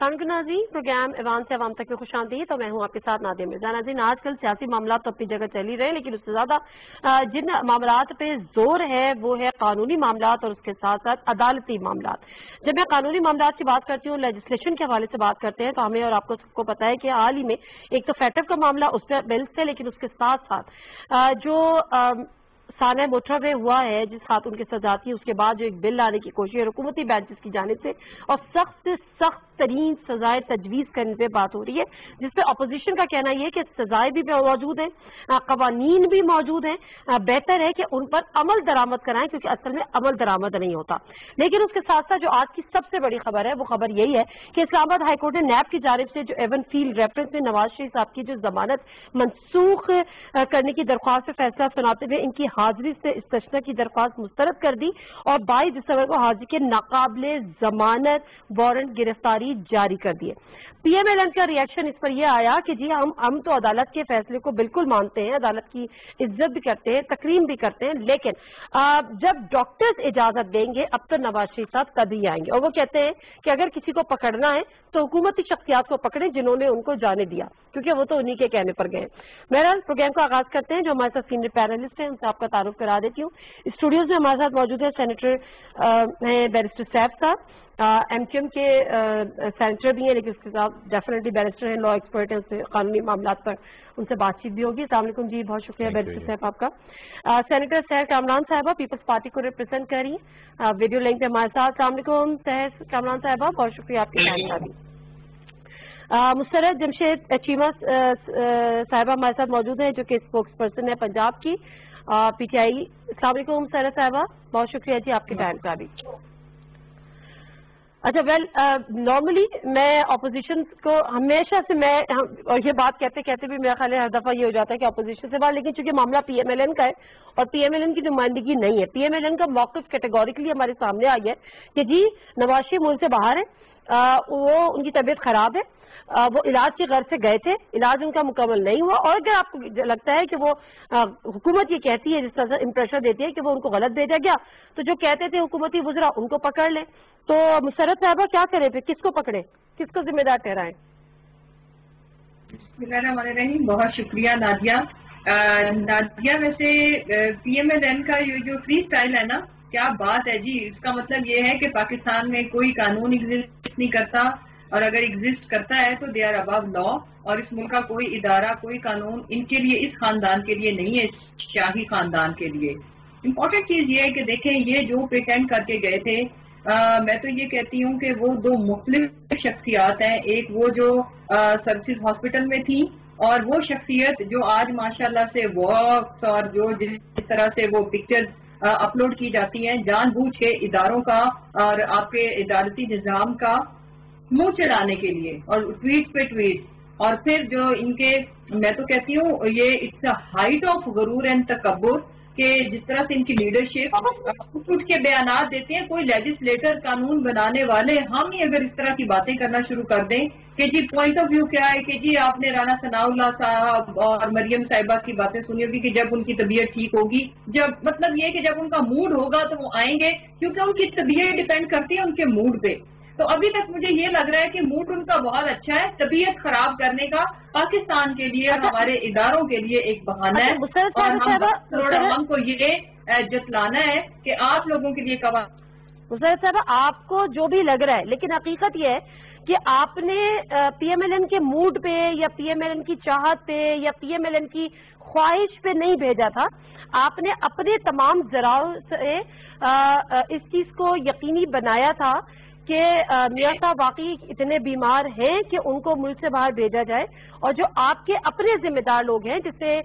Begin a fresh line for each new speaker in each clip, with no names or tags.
नाज़रीन, प्रोग्राम ऐवान से अवाम तक में खुश आमदीद। तो मैं हूँ आपके साथ नादिया मिर्जा। नाज़रीन, आजकल सियासी मामला तो अपनी जगह चल ही रहे हैं, लेकिन उससे ज़्यादा जिन मामलात पे जोर है वो है कानूनी मामलात और उसके साथ साथ अदालती मामलात। जब मैं कानूनी मामलात की बात करती हूँ, लेजिस्लेशन के हवाले से बात करते हैं, तो हमें और आपको सबको पता है कि हाल ही में एक तो फैटफ का मामला उस पर बिल से, लेकिन उसके साथ साथ जो साना मोटरवे हुआ है जिस खातून की सजा थी, उसके बाद जो एक बिल लाने की कोशिश है हुकूमती बेंचेस की जानिब से और सख्त से सख्त तरीन सजाएं तजवीज़ करने पे बात हो रही है, जिसपे अपोजिशन का कहना यह है कि सजाएं भी मौजूद हैं, कवानीन भी मौजूद हैं, बेहतर है कि उन पर अमल दरामद कराएं, क्योंकि असल में अमल दरामद नहीं होता। लेकिन उसके साथ साथ जो आज की सबसे बड़ी खबर है वो खबर यही है कि इस्लामाबाद हाईकोर्ट ने नैब की जानिब से जो एवन फील्ड रेफरेंस में नवाज शरीफ साहब की जो जमानत मनसूख करने की दरख्वास्त पे फैसला सुनाते हुए इनकी हाजिरी से इस्तशना की दरख्वास्त मुस्तरद कर दी और 22 दिसंबर को हाजिरी के नाकाबिले जमानत वारंट गिरफ्तारी जारी कर दिए। पीएमएलएन का रिएक्शन इस पर यह आया कि जी हम तो अदालत के फैसले को बिल्कुल मानते हैं, अदालत की इज्जत भी करते हैं, तकरीम भी करते हैं, लेकिन जब डॉक्टर्स इजाजत देंगे अब तो नवाज शरीफ साहब तभी आएंगे। और वो कहते हैं कि अगर किसी को पकड़ना है तो हुकूमती शख्सियात को पकड़े जिन्होंने उनको जाने दिया, क्योंकि वो तो उन्हीं के कहने पर गए। बहरहाल प्रोग्राम का आगाज करते हैं। जो हमारे साथ सीनियर पैनलिस्ट हैं उनसे आपका तारुफ करा देती हूँ। स्टूडियोज में हमारे साथ मौजूद है सेनेटर हैं बैरिस्टर सैफ साहब, एमक्यूएम के सेनेटर भी हैं, लेकिन उसके साथ डेफिनेटली बैरिस्टर हैं, लॉ एक्सपर्ट हैं, उससे कानूनी मामला पर उनसे बातचीत भी होगी। अस्सलाम वालेकुम जी, बहुत शुक्रिया बैरिस्टर साहब आपका। सेनेटर सहर कामरान साहबा पीपल्स पार्टी को रिप्रेजेंट कर रही हैं, वीडियो लिंक पे हमारे साथ। अस्सलाम वालेकुम सहर कामरान साहबा, बहुत शुक्रिया आपके टाइम का भी। मुस्तरद जमशेद चीमा साहिबा हमारे साथ मौजूद है, जो कि स्पोक्स पर्सन है पंजाब की पीटीआई। अस्सलाम वालेकुम सारा साहिबा, बहुत शुक्रिया जी आपके टाइम का भी। अच्छा, वेल नॉर्मली मैं अपोजिशन को हमेशा से और ये बात कहते कहते भी मेरा ख्याल है हर दफा ये हो जाता है कि अपोजिशन से बात, लेकिन चूंकि मामला पीएमएलएन का है और पीएमएलएन की नुमाइंदगी नहीं है, पीएमएलएन का मौक़िफ़ कैटेगोरिकली हमारे सामने आई है कि जी नवाज शरीफ मुल्क से बाहर है, वो उनकी तबीयत खराब है, वो इलाज के घर से गए थे, इलाज उनका मुकम्मल नहीं हुआ, और अगर आपको लगता है कि वो हुकूमत ये कहती है, जिस तरह से इम्प्रेशन देती है कि वो उनको गलत भेजा गया, तो जो कहते थे हुकूमती वज़रा उनको पकड़ लें। तो मुशर्रफ साहबा क्या करें फिर, किसको पकड़े, किसको जिम्मेदार ठहराएं?
बिस्मिल्लाहिर्रहमानिर्रहीम, बहुत शुक्रिया नादिया। नादिया, वैसे पीएमएलएन का ये जो फ्री स्टाइल है ना, क्या बात है जी। इसका मतलब ये है कि पाकिस्तान में कोई कानून एग्जिस्ट नहीं करता, और अगर एग्जिस्ट करता है तो दे आर अबव लॉ, और इस मुल्क का कोई इदारा कोई कानून इनके लिए, इस खानदान के लिए नहीं है, इस शाही खानदान के लिए। इम्पोर्टेंट चीज ये है कि देखें, ये जो पेटेंट करके गए थे, मैं तो ये कहती हूँ कि वो दो मुख्तलिफ शख्सियात हैं। एक वो जो सर्विसेज हॉस्पिटल में थी, और वो शख्सियत जो आज माशाल्लाह से वॉक्स और जो जिस तरह से वो पिक्चर्स अपलोड की जाती हैं, जानबूझ के इदारों का और आपके अदालती निज़ाम का मुंह चढ़ाने के लिए, और ट्वीट पे ट्वीट, और फिर जो इनके, मैं तो कहती हूँ ये इट्स अ हाइट ऑफ गुरूर एंड तकब्बुर, कि जिस तरह से इनकी लीडरशिप उठ के बयानात देते हैं। कोई लेजिस्लेटर, कानून बनाने वाले हम ही अगर इस तरह की बातें करना शुरू कर दें कि जी पॉइंट ऑफ व्यू क्या है, कि जी आपने राना सनाउल्लाह साहब और मरियम साहिबा की बातें सुनी होगी कि जब उनकी तबीयत ठीक होगी, जब मतलब ये कि जब उनका मूड होगा तो वो आएंगे, क्योंकि उनकी तबीयत डिपेंड करती है उनके मूड पे। तो अभी तक मुझे ये लग रहा है कि मूड उनका बहुत अच्छा है, तबीयत खराब करने का पाकिस्तान के लिए और हमारे इदारों के लिए एक बहाना है, और हमको ये जतलाना है कि आप लोगों के लिए
मुशर्रफ साहब आपको जो भी लग रहा है, लेकिन हकीकत ये है कि आपने पीएमएलएन के मूड पे या पीएमएलएन की चाहत पे या पीएमएलएन की ख्वाहिश पे नहीं भेजा था, आपने अपने तमाम जराओं से इस चीज को यकीनी बनाया था कि मियां साहब वाकई इतने बीमार हैं कि उनको मुल्क से बाहर भेजा जाए, और जो आपके अपने जिम्मेदार लोग हैं, जिससे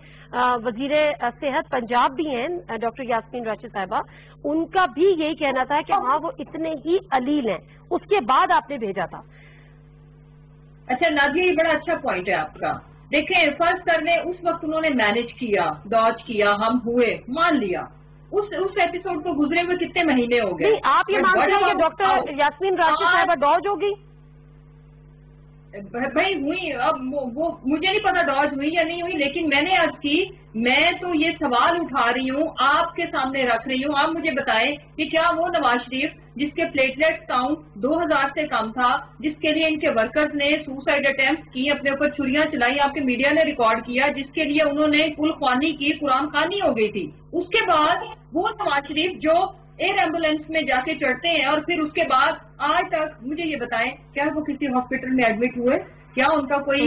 वजीरे सेहत पंजाब भी हैं डॉक्टर यास्मीन राशिद साहिबा, उनका भी यही कहना था कि हाँ वो इतने ही अलील हैं, उसके बाद आपने भेजा था।
अच्छा नादिया, ये बड़ा अच्छा पॉइंट है आपका। देखें, फर्ज कर लें उस वक्त उन्होंने मैनेज किया, डॉज किया, हम हुए, मान लिया, उस एपिसोड को गुजरे हुए कितने महीने हो गए।
आप ये मानते हैं कि डॉक्टर यास्मीन राशिद साहिबा डॉज होगी?
भाई हुई, अब वो मुझे नहीं पता डॉज हुई या नहीं हुई, लेकिन मैंने आज की, मैं तो ये सवाल उठा रही हूँ, आपके सामने रख रही हूँ, आप मुझे बताएं कि क्या वो नवाज शरीफ جس کے پلیٹلیٹ کاؤنٹ 2000 سے کم تھا، جس کے لیے ان کے ورکرز نے سوسائڈ اٹیمپٹ کی، اپنے اوپر چھریاں چلائی، آپ کے میڈیا نے ریکارڈ کیا، جس کے لیے انہوں نے کل خوانی کی، قرآن خوانی ہو گئی تھی. اس کے بعد وہ نواز شریف جو ایئر ایمبولینس میں جا کے چڑھتے ہیں اور پھر اس کے بعد آج تک مجھے یہ بتائیں کیا وہ کسی ہاسپٹل میں ایڈمٹ ہوئے؟ کیا ان کا کوئی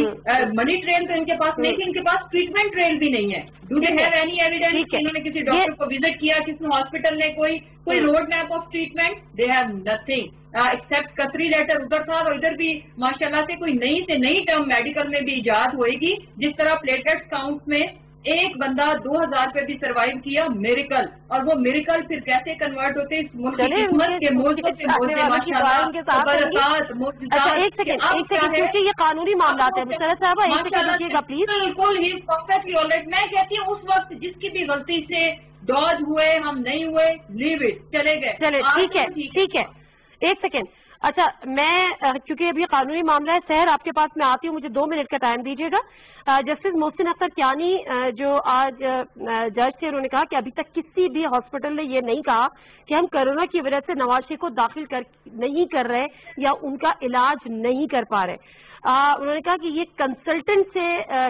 منی ٹریل تو ان کے پاس نہیں تھی، ان کے پاس ٹریٹمنٹ ٹریل بھی نہیں ہے. Do they have any evidence کہ انہوں نے کسی ڈاکٹر کو وزٹ کیا، کسی ہاسپٹل نے کوئی road map of treatment? They have nothing except کتری لیٹر ادھر تھا، اور ادھر بھی ماشاءاللہ سے کوئی نئی سے نئی ٹرم میڈیکل میں بھی ایجاد ہوئے گی، جس طرح پلیٹلیٹ کاؤنٹ میں ایک بندہ 2000 پہ بھی سروائیو کیا، میریکل. اور وہ میریکل پھر کیسے کنورٹ ہوتے ہیں اس ملک کی قسمت کے موضوع سے
ایک سیکنڈ کیونکہ یہ قانونی معاملات ہیں. مسرت صاحبہ ایک سیکنڈ رکیے گا پلیز.
بالکل ہی پرفیکٹلی آلرائٹ. میں کہتی ہوں اس وقت جس کی بھی غلطی سے ڈاج ہوئے، ہم نہیں ہوئے، لیو اٹ، چلے گئے.
چلے ٹھیک ہے ایک سیکنڈ. اچھا میں کیونکہ ابھی قانونی معاملہ ہے، سحر آپ کے پاس میں آتی ہوں، مجھے 2 منٹ کا ٹائم دیجیے گا. جسٹس محسن اختر کیانی جو آج جج تھے، انہوں نے کہا کہ ابھی تک کسی بھی ہاسپٹل نے یہ نہیں کہا کہ ہم کورونا کی وجہ سے نواز شریف کو داخل نہیں کر رہے یا ان کا علاج نہیں کر پا رہے. انہوں نے کہا کہ یہ کنسلٹنٹ سے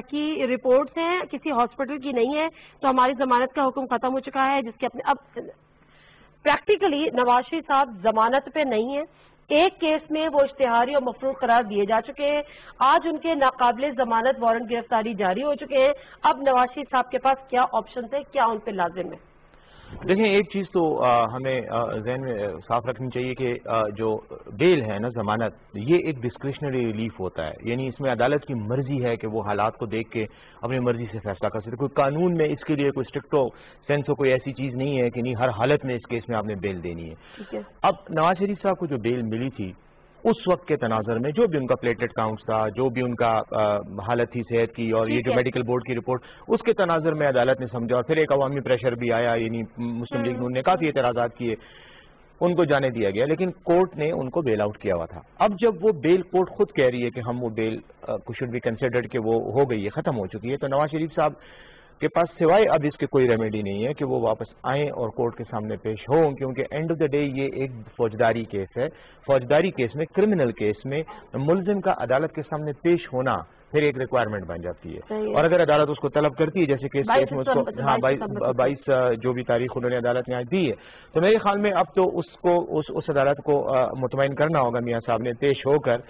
کی رپورٹس ہیں، کسی ہاسپٹل کی نہیں ہے، تو ہماری ضمانت کا حکم ختم ہو چکا ہے، جس کے اپنے اب پریکٹیکلی نواز شریف صاحب ضمانت پہ نہیں ہیں. ایک کیس میں وہ اشتہاری اور مفروض قرار دیے جا چکے ہیں، آج ان کے ناقابل ضمانت وارنٹ گرفتاری جاری ہو چکے ہیں. اب نواز شریف صاحب کے پاس کیا آپشنز ہیں، کیا ان پہ لازم ہے؟
دیکھیں ایک چیز تو ہمیں ذہن میں صاف رکھنی چاہیے کہ جو بیل ہے نا، ضمانت، یہ ایک ڈسکریشنری ریلیف ہوتا ہے. یعنی اس میں عدالت کی مرضی ہے کہ وہ حالات کو دیکھ کے اپنی مرضی سے فیصلہ کر سکتے. کوئی قانون میں اس کے لیے کوئی اسٹرکٹو سینس ہو، کوئی ایسی چیز نہیں ہے کہ نہیں ہر حالت میں اس کیس میں آپ نے بیل دینی ہے. اب نواز شریف صاحب کو جو بیل ملی تھی اس وقت کے تناظر میں جو بھی ان کا پلیٹلیٹ کاؤنٹس تھا، جو بھی ان کا حالت تھی صحت کی، اور یہ جو میڈیکل بورڈ کی رپورٹ، اس کے تناظر میں عدالت نے سمجھا. اور پھر ایک عوامی پریشر بھی آیا، یعنی مسلم لیگ نے کافی اعتراضات کیے، ان کو جانے دیا گیا، لیکن کورٹ نے ان کو بیل آؤٹ کیا ہوا تھا. اب جب وہ بیل کورٹ خود کہہ رہی ہے کہ ہم وہ بیل شوڈ بی کنسیڈرڈ کہ وہ ہو گئی ہے، ختم ہو چکی ہے، تو نواز شریف صاحب کے پاس سوائے اب اس کے کوئی ریمیڈی نہیں ہے کہ وہ واپس آئیں اور کورٹ کے سامنے پیش ہوں، کیونکہ اینڈ آف دا ڈے یہ ایک فوجداری کیس ہے. فوجداری کیس میں، کرمنل کیس میں ملزم کا عدالت کے سامنے پیش ہونا پھر ایک ریکوائرمنٹ بن جاتی ہے. اور اگر عدالت اس کو طلب کرتی ہے، جیسے کیس میں اس کو 22 جو بھی تاریخ انہوں نے عدالت نے آج دی ہے، تو میرے خیال میں اب تو اس عدالت کو مطمئن کرنا ہوگا میاں صاحب نے پیش ہو کر،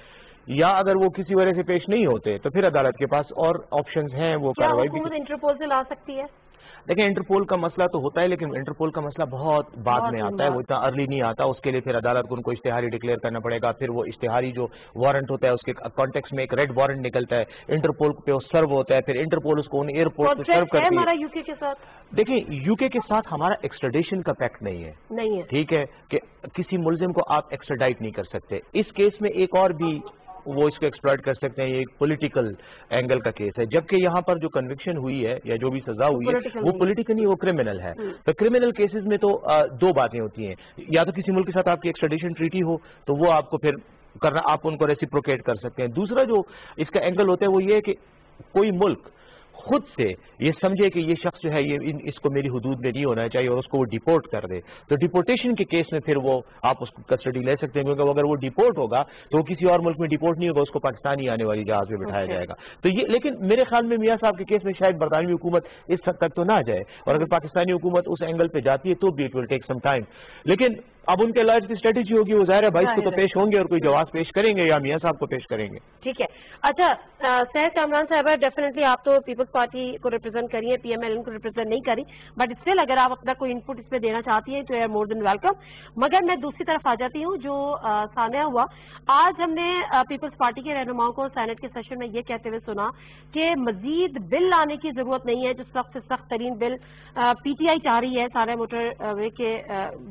یا اگر وہ کسی وجہ سے پیش نہیں ہوتے تو پھر عدالت کے پاس اور آپشنز ہیں. وہ کارروائی بھی
انٹرپول سے لا سکتی ہے.
دیکھیں انٹرپول کا مسئلہ تو ہوتا ہے، لیکن انٹرپول کا مسئلہ بہت بعد میں آتا ہے، وہ اتنا ارلی نہیں آتا. اس کے لیے پھر عدالت کو ان کو اشتہاری ڈکلیئر کرنا پڑے گا، پھر وہ اشتہاری جو وارنٹ ہوتا ہے اس کے کانٹیکس میں ایک ریڈ وارنٹ نکلتا ہے، انٹرپول پہ وہ سرو ہوتا ہے، پھر انٹرپول اس کو ان ایئرپورٹ پہ سرو کرتی ہے.
ہمارا یو کے ساتھ
دیکھیں یو کے ساتھ ہمارا ایکسٹریڈیشن کا پیکٹ نہیں ہے، ٹھیک ہے، کہ کسی ملزم کو آپ ایکسٹریڈائٹ نہیں کر سکتے. اس کیس میں ایک اور بھی وہ اس کو ایکسپلائٹ کر سکتے ہیں، یہ ایک پولیٹیکل اینگل کا کیس ہے، جبکہ یہاں پر جو کنوکشن ہوئی ہے یا جو بھی سزا ہوئی ہے وہ پولیٹیکل نہیں، وہ کرمنل ہے. تو کرمنل کیسز میں تو دو باتیں ہوتی ہیں، یا تو کسی ملک کے ساتھ آپ کی ایکسٹریڈیشن ٹریٹی ہو تو وہ آپ کو پھر کرنا، آپ ان کو ریسیپروکیٹ کر سکتے ہیں. دوسرا جو اس کا اینگل ہوتا ہے وہ یہ ہے کہ کوئی ملک خود سے یہ سمجھے کہ یہ شخص جو ہے یہ اس کو میری حدود میں نہیں ہونا چاہیے اور اس کو وہ ڈیپورٹ کر دے، تو ڈیپورٹیشن کے کیس میں پھر وہ آپ اس کو کسٹڈی لے سکتے ہیں، کیونکہ اگر وہ ڈیپورٹ ہوگا تو وہ کسی اور ملک میں ڈیپورٹ نہیں ہوگا، اس کو پاکستانی آنے والی جہاز میں بٹھایا جائے گا. تو یہ، لیکن میرے خیال میں میاں صاحب کے کیس میں شاید برطانوی حکومت اس حد تک تو نہ جائے، اور اگر پاکستانی حکومت اس اینگل پہ جاتی ہے تو بھی it will take some time. لیکن اب ان کے علاج کی اسٹریٹجی ہوگی، وہ ظاہر ہے 22 کو تو پیش ہوں گے اور کوئی جواز پیش کریں گے یا میاں صاحب کو پیش کریں گے.
ٹھیک ہے. اچھا سحر کامران صاحبہ، ڈیفینیٹلی آپ تو پیپلز پارٹی کو ریپرزینٹ کری ہیں، پی ایم ایل ان کو ریپرزینٹ نہیں کری، بٹ اسٹل اگر آپ اپنا کوئی انپٹ اس میں دینا چاہتی ہیں تو ہے مور دین ویلکم. مگر میں دوسری طرف آ جاتی ہوں، جو سانحہ ہوا آج ہم نے پیپلز پارٹی کے رہنماؤں کو سینٹ کے سیشن میں یہ کہتے ہوئے سنا کہ مزید بل لانے کی ضرورت نہیں ہے، جو سخت سے سخت ترین بل پی ٹی آئی چاہ رہی ہے سانحہ موٹر وے کے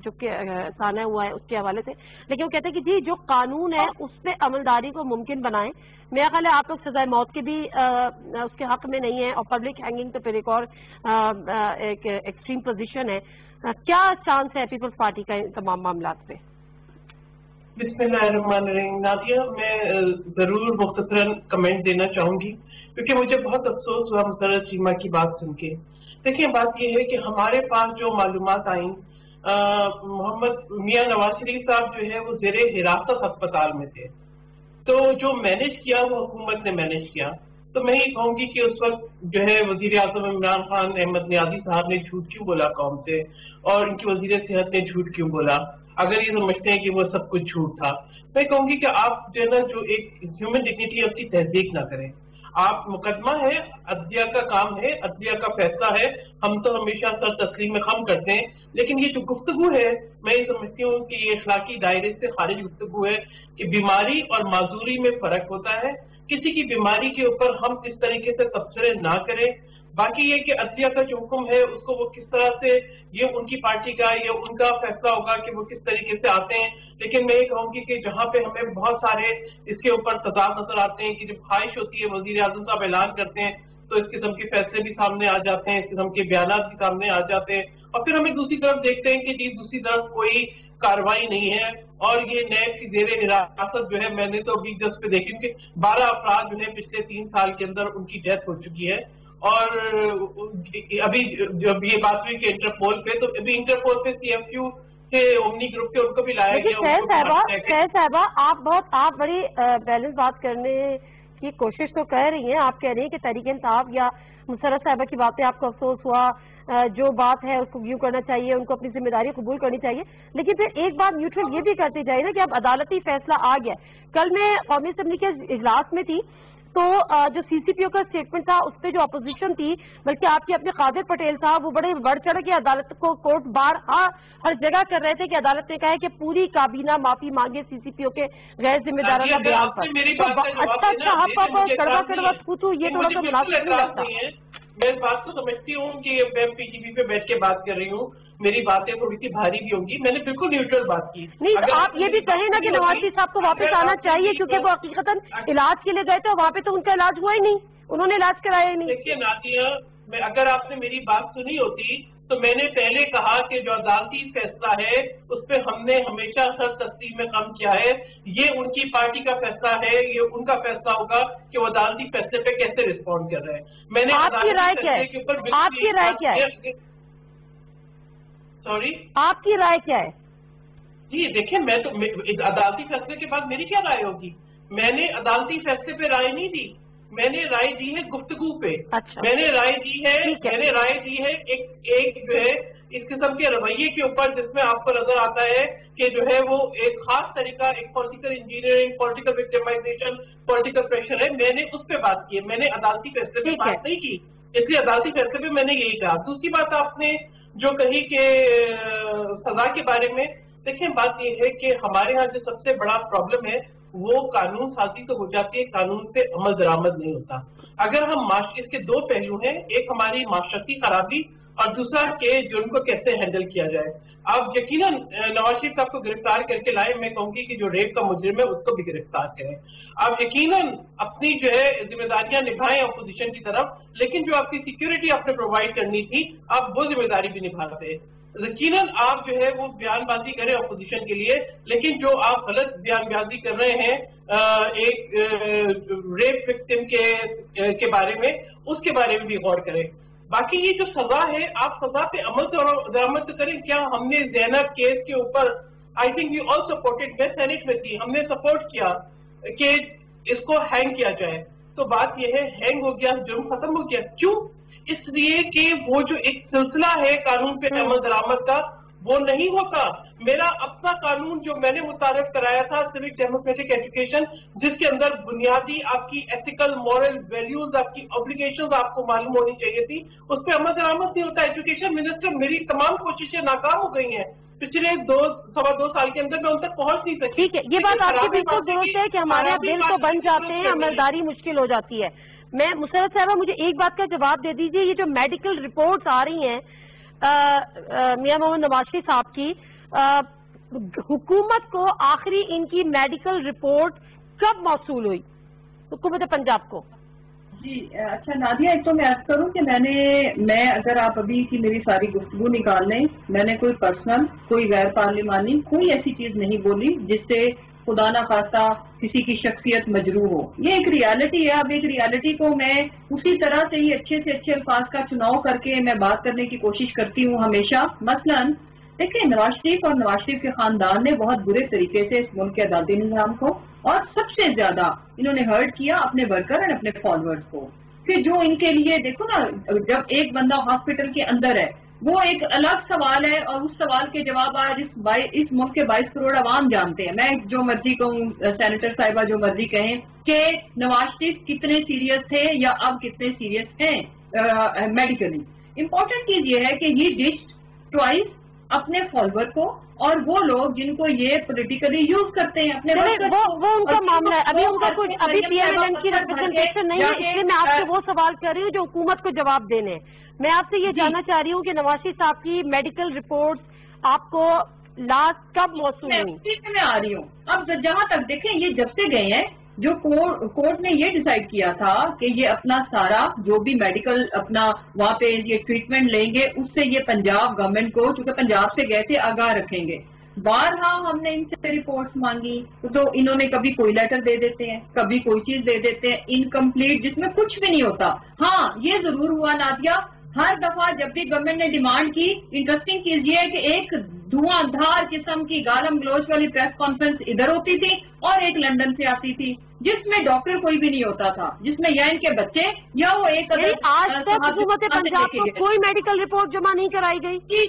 جو کہ سانحہ ہوا ہے اس کے حوالے سے، لیکن وہ کہتے ہیں کہ جی جو قانون ہے اس پہ عملداری کو ممکن بنائیں. میرا خیال ہے آپ لوگ سزائے موت کے بھی اس کے حق میں نہیں ہیں، اور پبلک ہینگنگ تو پھر ایک اور ایک ایکسٹریم پوزیشن ہے. کیا چانس ہے پیپلز پارٹی کا ان تمام معاملات پہ؟
بسم اللہ الرحمن الرحیم. نادیہ، میں ضرور مختصراً کمنٹ دینا چاہوں گی کیونکہ مجھے بہت افسوس ہوا مسرت چیمہ کی بات سن کے. دیکھیں بات یہ ہے کہ ہمارے پاس جو معلومات آئیں मोहम्मद मियां नवाज शरीफ साहब जो है वो ज़ेरे हिरासत अस्पताल में थे, तो जो मैनेज किया वो हुकूमत ने मैनेज किया। तो मैं ये कहूंगी कि उस वक्त जो है वजीर आजम इमरान खान अहमद नियाज़ी साहब ने झूठ क्यों बोला कौम से, और इनकी वजीर सेहत ने झूठ क्यों बोला, अगर ये समझते हैं कि वो सब कुछ झूठ था। मैं कहूंगी कि आप जो है ना, जो एक ह्यूमन डिग्निटी है उसकी तहजीक ना करें। आप मुकदमा है, अदलिया का काम है, अदलिया का फैसला है, हम तो हमेशा सर तस्लीम में खम करते हैं, लेकिन ये जो गुफ्तगू है मैं ये समझती हूँ कि ये इखलाकी दायरे से खारिज गुफ्तगू है कि बीमारी और माजूरी में फर्क होता है। किसी की बीमारी के ऊपर हम इस तरीके से तबसरे ना करें। बाकी ये कि अदलिया का जो हुक्म है उसको वो किस तरह से, ये उनकी पार्टी का, ये उनका फैसला होगा कि वो किस तरीके से आते हैं। लेकिन मैं ये कहूंगी कि जहाँ पे हमें बहुत सारे इसके ऊपर तजाद नजर आते हैं कि जब ख्वाहिश होती है वजीर आजम साहब ऐलान करते हैं तो इस किस्म के फैसले भी सामने आ जाते हैं, इस किस्म के बयान भी सामने आ जाते हैं, और फिर हम दूसरी तरफ देखते हैं कि जी दूसरी तरफ कोई कार्रवाई नहीं है। और ये नैब की ज़ेरे हिरासत जो है, मैंने तो अभी जस्ट पे देखी कि 12 अफराद जो है पिछले 3 साल के अंदर उनकी डेथ हो चुकी है। और अभी जब ये बात हुई कि इंटरपोल पे, तो अभी इंटरपोल पे CFQ के ओमनी ग्रुप के उनको भी लाया गया।
सैयद साहबा, आप बड़ी बैलेंस बात करने की कोशिश तो कर रही हैं। आप कह रही हैं कि तहरीक इंसाफ या मुशर्रफ साहबा की बातें आपको अफसोस हुआ, जो बात है उसको व्यू करना चाहिए, उनको अपनी जिम्मेदारी कबूल करनी चाहिए, लेकिन फिर एक बात न्यूट्रल ये भी करती जाए ना कि अब अदालती फैसला आ गया। कल मैं कौमी असम्बली के इजलास में थी तो जो CCPO का स्टेटमेंट था उस पर जो अपोजिशन थी, बल्कि आपके अपने कादिर पटेल साहब, वो बड़े बढ़ चढ़ के अदालत को कोर्ट बार हर जगह कर रहे थे कि अदालत ने कहा है कि पूरी काबीना माफी मांगे CCPO के गैर जिम्मेदाराना बयान पर। अच्छा कड़वा कड़वा पूछू, ये थोड़ा सा मुनासिब नहीं लगता।
मैं इस बात को समझती हूँ कि मैं PTV पे बैठ के बात कर रही हूँ, मेरी बातें थोड़ी सी भारी भी होंगी, मैंने बिल्कुल न्यूट्रल बात की।
नहीं तो आप ये भी कहें ना कि नवाज शरीफ साहब को वापस आना चाहिए, क्योंकि वो हकीकतन इलाज के लिए गए थे, वहाँ पे तो उनका इलाज हुआ ही नहीं, उन्होंने इलाज कराया ही नहीं।
देखिए नादिया, अगर आपने मेरी बात सुनी होती तो मैंने पहले कहा कि जो अदालती फैसला है उस पर हमने हमेशा सर तस्लीम में कम किया है। ये उनकी पार्टी का फैसला है, ये उनका फैसला होगा कि वो अदालती फैसले पे कैसे रिस्पॉन्ड कर रहे हैं। मैंने
आपकी राय क्या है? आपकी राय क्या है?
सॉरी,
आपकी राय क्या है?
जी देखिए, मैं तो अदालती फैसले के बाद मेरी क्या राय होगी? मैंने अदालती फैसले पे राय नहीं दी, मैंने राय दी है गुफ्तगू पे।
अच्छा।
मैंने राय दी है एक जो है इस किस्म के रवैये के ऊपर, जिसमें आपको नजर आता है कि जो है वो एक खास तरीका, एक political engineering, political victimisation, political pressure है। मैंने उस पर बात की है, मैंने अदालती फैसले पे बात नहीं की, इसलिए अदालती फैसले पे मैंने यही कहा। दूसरी बात आपने जो कही कि सजा के बारे में, देखिए बात यह है कि हमारे यहाँ जो सबसे बड़ा प्रॉब्लम है वो कानून साजी तो हो जाती है, कानून पे अमल दरामद नहीं होता। अगर हम इसके 2 पहलू हैं, एक हमारी माशरती खराबी और दूसरा कि जो उनको कैसे हैंडल किया जाए। आप यकीनन नवाज शरीफ साहब को गिरफ्तार करके लाए, मैं कहूंगी कि जो रेप का मुजरिम है उसको भी गिरफ्तार करें। आप यकीनन अपनी जो है जिम्मेदारियां निभाएं अपोजिशन की तरफ, लेकिन जो आपकी सिक्योरिटी आपने प्रोवाइड करनी थी आप वो जिम्मेदारी भी निभाते। यकीनन आप जो है वो बयानबाजी करें अपोजिशन के लिए, लेकिन जो आप गलत बयानबाजी कर रहे हैं एक रेप विक्टिम के बारे में, उसके बारे में भी गौर करें। बाकी ये जो सजा है, आप सजा पे अमल दरामद तो करें। क्या हमने ज़ैनब केस के ऊपर, I think we all supported, मैं सेनेट में थी, हमने सपोर्ट किया कि इसको हैंग किया जाए। तो बात यह है, हैंग हो गया, जुर्म खत्म हो गया। क्यों? इसलिए कि वो जो एक सिलसिला है कानून पे अमल दरामद का, वो नहीं होता। मेरा अपना कानून जो मैंने मुतारिफ कराया था, सिविक डेमोक्रेटिक एजुकेशन, जिसके अंदर बुनियादी आपकी एथिकल मॉरल वैल्यूज, आपकी ऑब्लिगेशंस आपको मालूम होनी चाहिए थी, उस पर अमल दरामद नहीं होता। एजुकेशन मिनिस्टर, मेरी तमाम कोशिशें नाकाम हो गई हैं पिछले 2-2.25 साल के अंदर, मैं उन तक पहुंच नहीं सकी।
ठीक है, ये बात आपकी बिल्कुल दुरुस्त है कि हमारे यहाँ बिल तो बन जाते हैं, अमलदारी मुश्किल हो जाती है। मैं मुशर्रफ साहबा, मुझे एक बात का जवाब दे दीजिए, ये जो मेडिकल रिपोर्ट्स आ रही हैं मियां मोहम्मद नवाज शरीफ साहब की, हुकूमत को आखिरी इनकी मेडिकल रिपोर्ट कब मौसूल हुई, हुकूमत पंजाब को?
जी अच्छा नादिया, एक तो मैं अर्ज करूं कि मैं अगर आप अभी की मेरी सारी गुफ्तगू निकाल लें, मैंने कोई पर्सनल, कोई गैर पार्लिमानी, कोई ऐसी चीज नहीं बोली जिससे खुदा ना खास्ता किसी की शख्सियत मजरूह हो। ये एक रियलिटी है। अब एक रियलिटी को मैं उसी तरह से ही अच्छे से अच्छे अल्फाज का चुनाव करके मैं बात करने की कोशिश करती हूँ हमेशा। मसलन دیکھیں نواز شریف اور نواز شریف کے خاندان نے بہت برے طریقے سے اس ملک کے عدالتی نظام کو اور سب سے زیادہ انہوں نے ہرٹ کیا اپنے ورکر اور اپنے فالوورز کو، کہ جو ان کے لیے دیکھو نا، جب ایک بندہ ہاسپٹل کے اندر ہے وہ ایک الگ سوال ہے، اور اس سوال کے جواب آج اس ملک کے 22 کروڑ عوام جانتے ہیں۔ میں جو مرضی کہوں، سینیٹر صاحبہ جو مرضی کہیں کہ نواز شریف کتنے سیریس تھے یا اب کتنے سیریس ہیں میڈیکلی، امپورٹنٹ چیز یہ ہے کہ یہ ڈچڈ ٹوائس اپنے فالوور کو اور وہ لوگ جن کو یہ پولیٹیکلی یوز کرتے ہیں اپنے
وہ ان کا معاملہ ہے، ابھی ان کا کچھ ابھی پی ایم ایل این کی ریپرزنٹیشن نہیں ہے، اس لیے میں آپ سے وہ سوال کر رہی ہوں جو حکومت کو جواب دینے ہیں۔ میں آپ سے یہ جاننا چاہ رہی ہوں کہ نواز شریف صاحب کی میڈیکل رپورٹس آپ کو لاسٹ کب موصول ہوئی؟
میں آ رہی ہوں۔ اب جہاں تک دیکھیں یہ جب سے گئے ہیں، جو کورٹ نے یہ ڈیسائیڈ کیا تھا کہ یہ اپنا سارا جو بھی میڈیکل اپنا وہاں پہ یہ ٹریٹمنٹ لیں گے، اس سے یہ پنجاب گورنمنٹ کو، چونکہ پنجاب سے گئے تھے، آگاہ رکھیں گے۔ بارہا ہم نے ان سے رپورٹس مانگی تو انہوں نے کبھی کوئی لیٹر دے دیتے ہیں، کبھی کوئی چیز دے دیتے ہیں انکمپلیٹ، جس میں کچھ بھی نہیں ہوتا۔ ہاں یہ ضرور ہوا نادیہ، ہر دفعہ جب بھی گورنمنٹ نے ڈیمانڈ کی، انٹرسٹنگ چیز یہ ہے کہ ایک دھواں دھار قسم کی گالم گلوچ والی پریس کانفرنس ادھر ہوتی تھی اور ایک لندن سے آتی تھی، جس میں ڈاکٹر کوئی بھی نہیں ہوتا تھا، جس میں یا ان کے بچے یا وہ ایک
آج تک حکومت پنجاب کو کوئی میڈیکل رپورٹ جمع نہیں کرائی گئی۔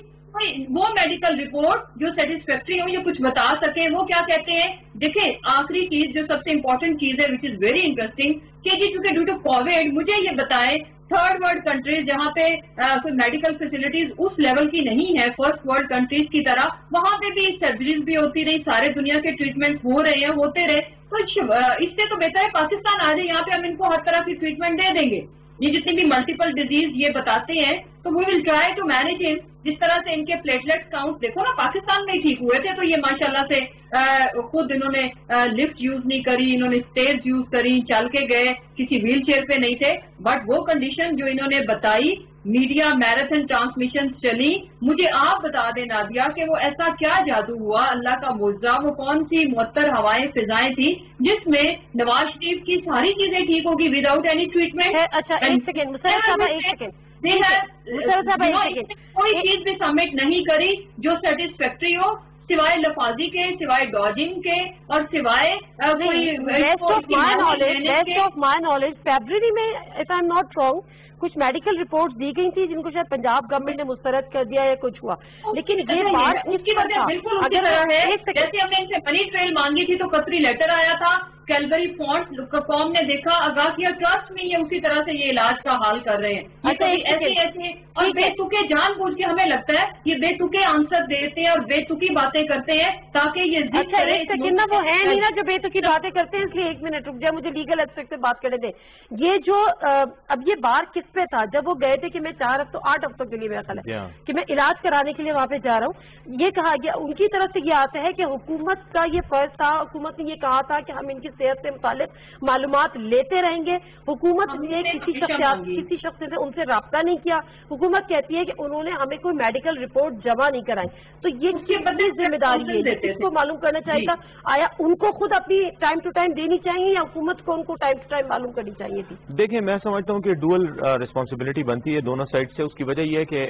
وہ میڈیکل رپورٹ جو سیٹسفیکٹری ہو، یہ کچھ بتا سکیں، وہ کیا کہتے ہیں؟ دیکھیں آخری چیز جو سب سے امپورٹنٹ چیز ہے، وچ از ویری انٹرسٹنگ، کہ جی چونکہ ڈیو ٹو کووڈ، مجھے یہ بتائیں تھرڈ ورلڈ کنٹریز جہاں پہ کوئی میڈیکل فیسلٹیز اس لیول کی نہیں ہے فرسٹ ورلڈ کنٹریز کی طرح، وہاں پہ بھی سرجریز بھی ہوتی رہی، سارے دنیا کے ٹریٹمنٹ ہو رہے ہیں، ہوتے رہے، تو اس سے تو بہتر ہے پاکستان آ جائے، یہاں پہ ہم ان کو ہر طرح کی ٹریٹمنٹ دے دیں گے۔ یہ جتنی بھی ملٹیپل ڈیزیز یہ بتاتے ہیں تو وی ول ٹرائی ٹو مینیج ہم۔ جس طرح سے ان کے پلیٹلیٹ کاؤنٹ دیکھو نا، پاکستان میں ہی ٹھیک ہوئے تھے، تو یہ ماشاءاللہ سے خود انہوں نے لفٹ یوز نہیں کری، انہوں نے اسٹیئرز یوز کری، چل کے گئے، کسی ویل چیئر پہ نہیں تھے، بٹ وہ کنڈیشن جو انہوں نے بتائی، میڈیا میراتھن ٹرانسمیشن چلی، مجھے آپ بتا دیں نادیہ کہ وہ ایسا کیا جادو ہوا، اللہ کا معجزہ، وہ کون سی معطر ہوائیں فضائیں تھی جس میں نواز شریف کی ساری چیزیں ٹھیک ہوگی ود آؤٹ اینی ٹریٹمنٹ؟
اچھا ایک سیکنڈ مسرت صاحبہ، ایک سیکنڈ،
کوئی چیز بھی سبمٹ نہیں کری جو سیٹسفیکٹری ہو، سوائے لفاظی کے، سوائے ڈاجنگ کے، اور سوائے
best of my knowledge February میں if I am not wrong کچھ میڈیکل رپورٹس دی گئی تھی جن کو شاید پنجاب گورنمنٹ نے مسترد کر دیا یا کچھ ہوا، لیکن یہ بات
اس کی وجہ بالکل اسی طرح ہے جیسے ہم نے ان سے منی ٹریل مانگی تھی تو قطری لیٹر آیا تھا، کیلبری فونٹ قوم نے دیکھا، آگاہ کیا، ٹرسٹ میں یہ اسی طرح سے یہ علاج کا حال کر رہے ہیں۔ ایسے اور بے تکے جان بوجھ کے ہمیں لگتا ہے یہ بے تکے آنسر دیتے ہیں اور بے تکی باتیں کرتے ہیں تاکہ یہ
وہ ہے نہیں نا جو بے تکی باتیں کرتے ہیں، اس لیے ایک منٹ رک جائے، مجھے لیگل ایسپیکٹ سے بات کرنے دیں۔ یہ جو اب یہ بار کس پہ تھا جب وہ گئے تھے کہ میں 8 ہفتوں کے لیے میرا خیال ہے کہ میں علاج کرانے کے لیے وہاں پہ جا رہا ہوں، یہ کہا گیا ان کی طرف سے یہ آتا ہے کہ حکومت کا یہ فرض تھا، حکومت نے یہ کہا تھا کہ ہم ان کی صحت سے متعلق معلومات لیتے رہیں گے، حکومت نے کسی شخص سے ان سے رابطہ نہیں کیا، حکومت کہتی ہے کہ انہوں نے ہمیں کوئی میڈیکل رپورٹ جمع نہیں کرائی، تو یہ کتنی ذمہ داری ہے اس کو معلوم کرنا چاہیے تھا، آیا ان کو خود اپنی ٹائم ٹو ٹائم دینی چاہیے یا حکومت کو ان کو ٹائم ٹو ٹائم معلوم کرنی چاہیے تھی؟
دیکھیں میں سمجھتا ہوں کہ ڈوئل ریسپانسبلٹی بنتی ہے دونوں سائڈ سے۔ اس کی وجہ یہ ہے کہ